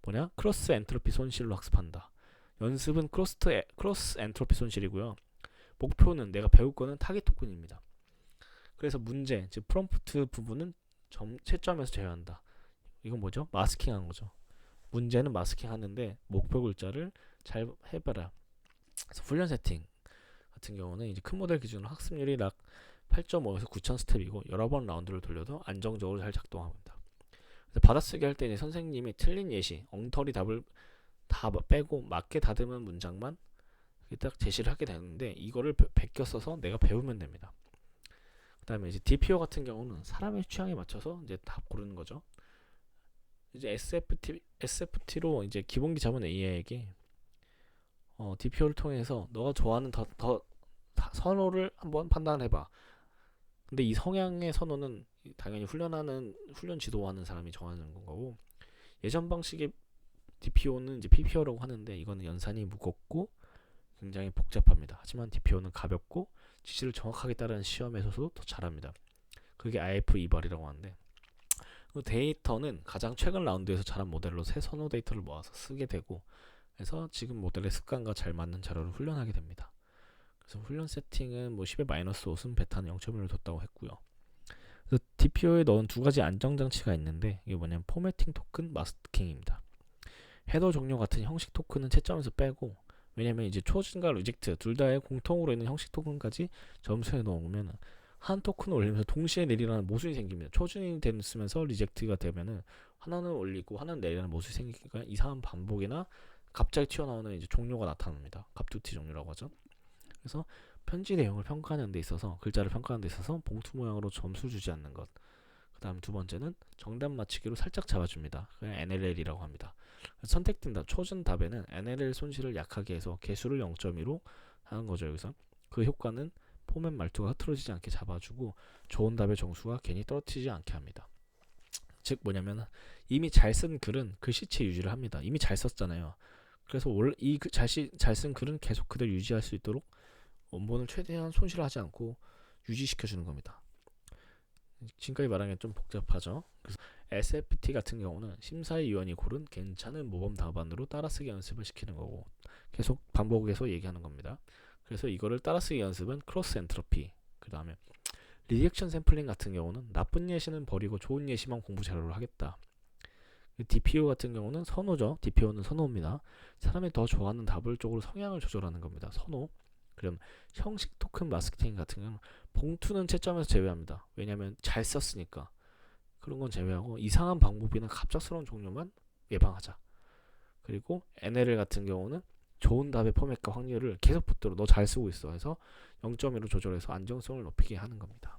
뭐냐? 크로스 엔트로피 손실로 학습한다. 연습은 크로스 엔트로피 손실이고요. 목표는 내가 배울 거는 타깃 토큰입니다. 그래서 문제, 즉 프롬프트 부분은 채점에서 제외한다. 이건 뭐죠? 마스킹한 거죠. 문제는 마스킹 하는데 목표 글자를 잘 해봐라. 그래서 훈련 세팅 같은 경우는 이제 큰 모델 기준으로 학습률이 약 8.5에서 9,000 스텝이고 여러 번 라운드를 돌려도 안정적으로 잘 작동합니다. 그래서 받아쓰기 할 때 이제 선생님이 틀린 예시, 엉터리 답을 다 빼고 맞게 다듬은 문장만 딱 제시를 하게 되는데 이거를 베껴 써서 내가 배우면 됩니다. 그 다음에 이제 DPO 같은 경우는 사람의 취향에 맞춰서 이제 답 고르는 거죠. 이제 SFT로 이제 기본기 잡은 AI에게 DPO를 통해서 너가 좋아하는 더 선호를 한번 판단을 해봐. 근데 이 성향의 선호는 당연히 훈련 지도하는 사람이 정하는 거고 예전 방식의 DPO는 이제 PPO라고 하는데 이거는 연산이 무겁고 굉장히 복잡합니다. 하지만 DPO는 가볍고 지시를 정확하게 따르는 시험에서도 더 잘합니다. 그게 IF 이발이라고 하는데 데이터는 가장 최근 라운드에서 자란 모델로 새 선호 데이터를 모아서 쓰게 되고 그래서 지금 모델의 습관과 잘 맞는 자료를 훈련하게 됩니다. 그래서 훈련 세팅은 10의 마이너스 5은 베타는 0.1을 뒀다고 했고요. 그래서 DPO에 넣은 두 가지 안정장치가 있는데 이게 뭐냐면 포매팅 토큰, 마스킹입니다. 헤더 종료 같은 형식 토큰은 채점에서 빼고 왜냐면 이제 초진과 리젝트 둘 다의 공통으로 있는 형식 토큰까지 점수에 넣으면 한 토큰을 올리면서 동시에 내리라는 모순이 생깁니다. 초진이 쓰면서 리젝트가 되면은 하나는 올리고 하나는 내리라는 모순이 생기니까 이상한 반복이나 갑자기 튀어나오는 이제 종료가 나타납니다. 갑두티 종료라고 하죠. 그래서 편지 내용을 평가하는 데 있어서 글자를 평가하는 데 있어서 봉투 모양으로 점수 주지 않는 것. 그 다음 두 번째는 정답 맞히기로 살짝 잡아줍니다. 그냥 NLL이라고 합니다. 선택된 답, 초전 답에는 NLL 손실을 약하게 해서 개수를 0.2로 하는 거죠. 여기서 그 효과는 포맷 말투가 흐트러지지 않게 잡아주고 좋은 답의 정수가 괜히 떨어지지 않게 합니다. 즉 뭐냐면 이미 잘 쓴 글은 글씨체 유지를 합니다. 이미 잘 썼잖아요. 그래서 원래 이 잘 쓴 글은 계속 그대로 유지할 수 있도록 원본을 최대한 손실을 하지 않고 유지시켜주는 겁니다. 지금까지 말한 게 좀 복잡하죠. 그래서 SFT 같은 경우는 심사위원이 고른 괜찮은 모범 답안으로 따라쓰기 연습을 시키는 거고 계속 반복해서 얘기하는 겁니다. 그래서 이거를 따라쓰기 연습은 크로스 엔트로피, 그 다음에 리액션 샘플링 같은 경우는 나쁜 예시는 버리고 좋은 예시만 공부 자료로 하겠다. DPO 같은 경우는 선호죠. DPO는 선호입니다. 사람이 더 좋아하는 답을 쪽으로 성향을 조절하는 겁니다. 선호. 그럼 형식 토큰 마스킹 같은 경우는 봉투는 채점에서 제외합니다. 왜냐하면 잘 썼으니까. 그런 건 제외하고 이상한 방법이나 갑작스러운 종류만 예방하자. 그리고 NLL 같은 경우는 좋은 답의 포맷과 확률을 계속 붙도록 너 잘 쓰고 있어 해서 0.1로 조절해서 안정성을 높이게 하는 겁니다.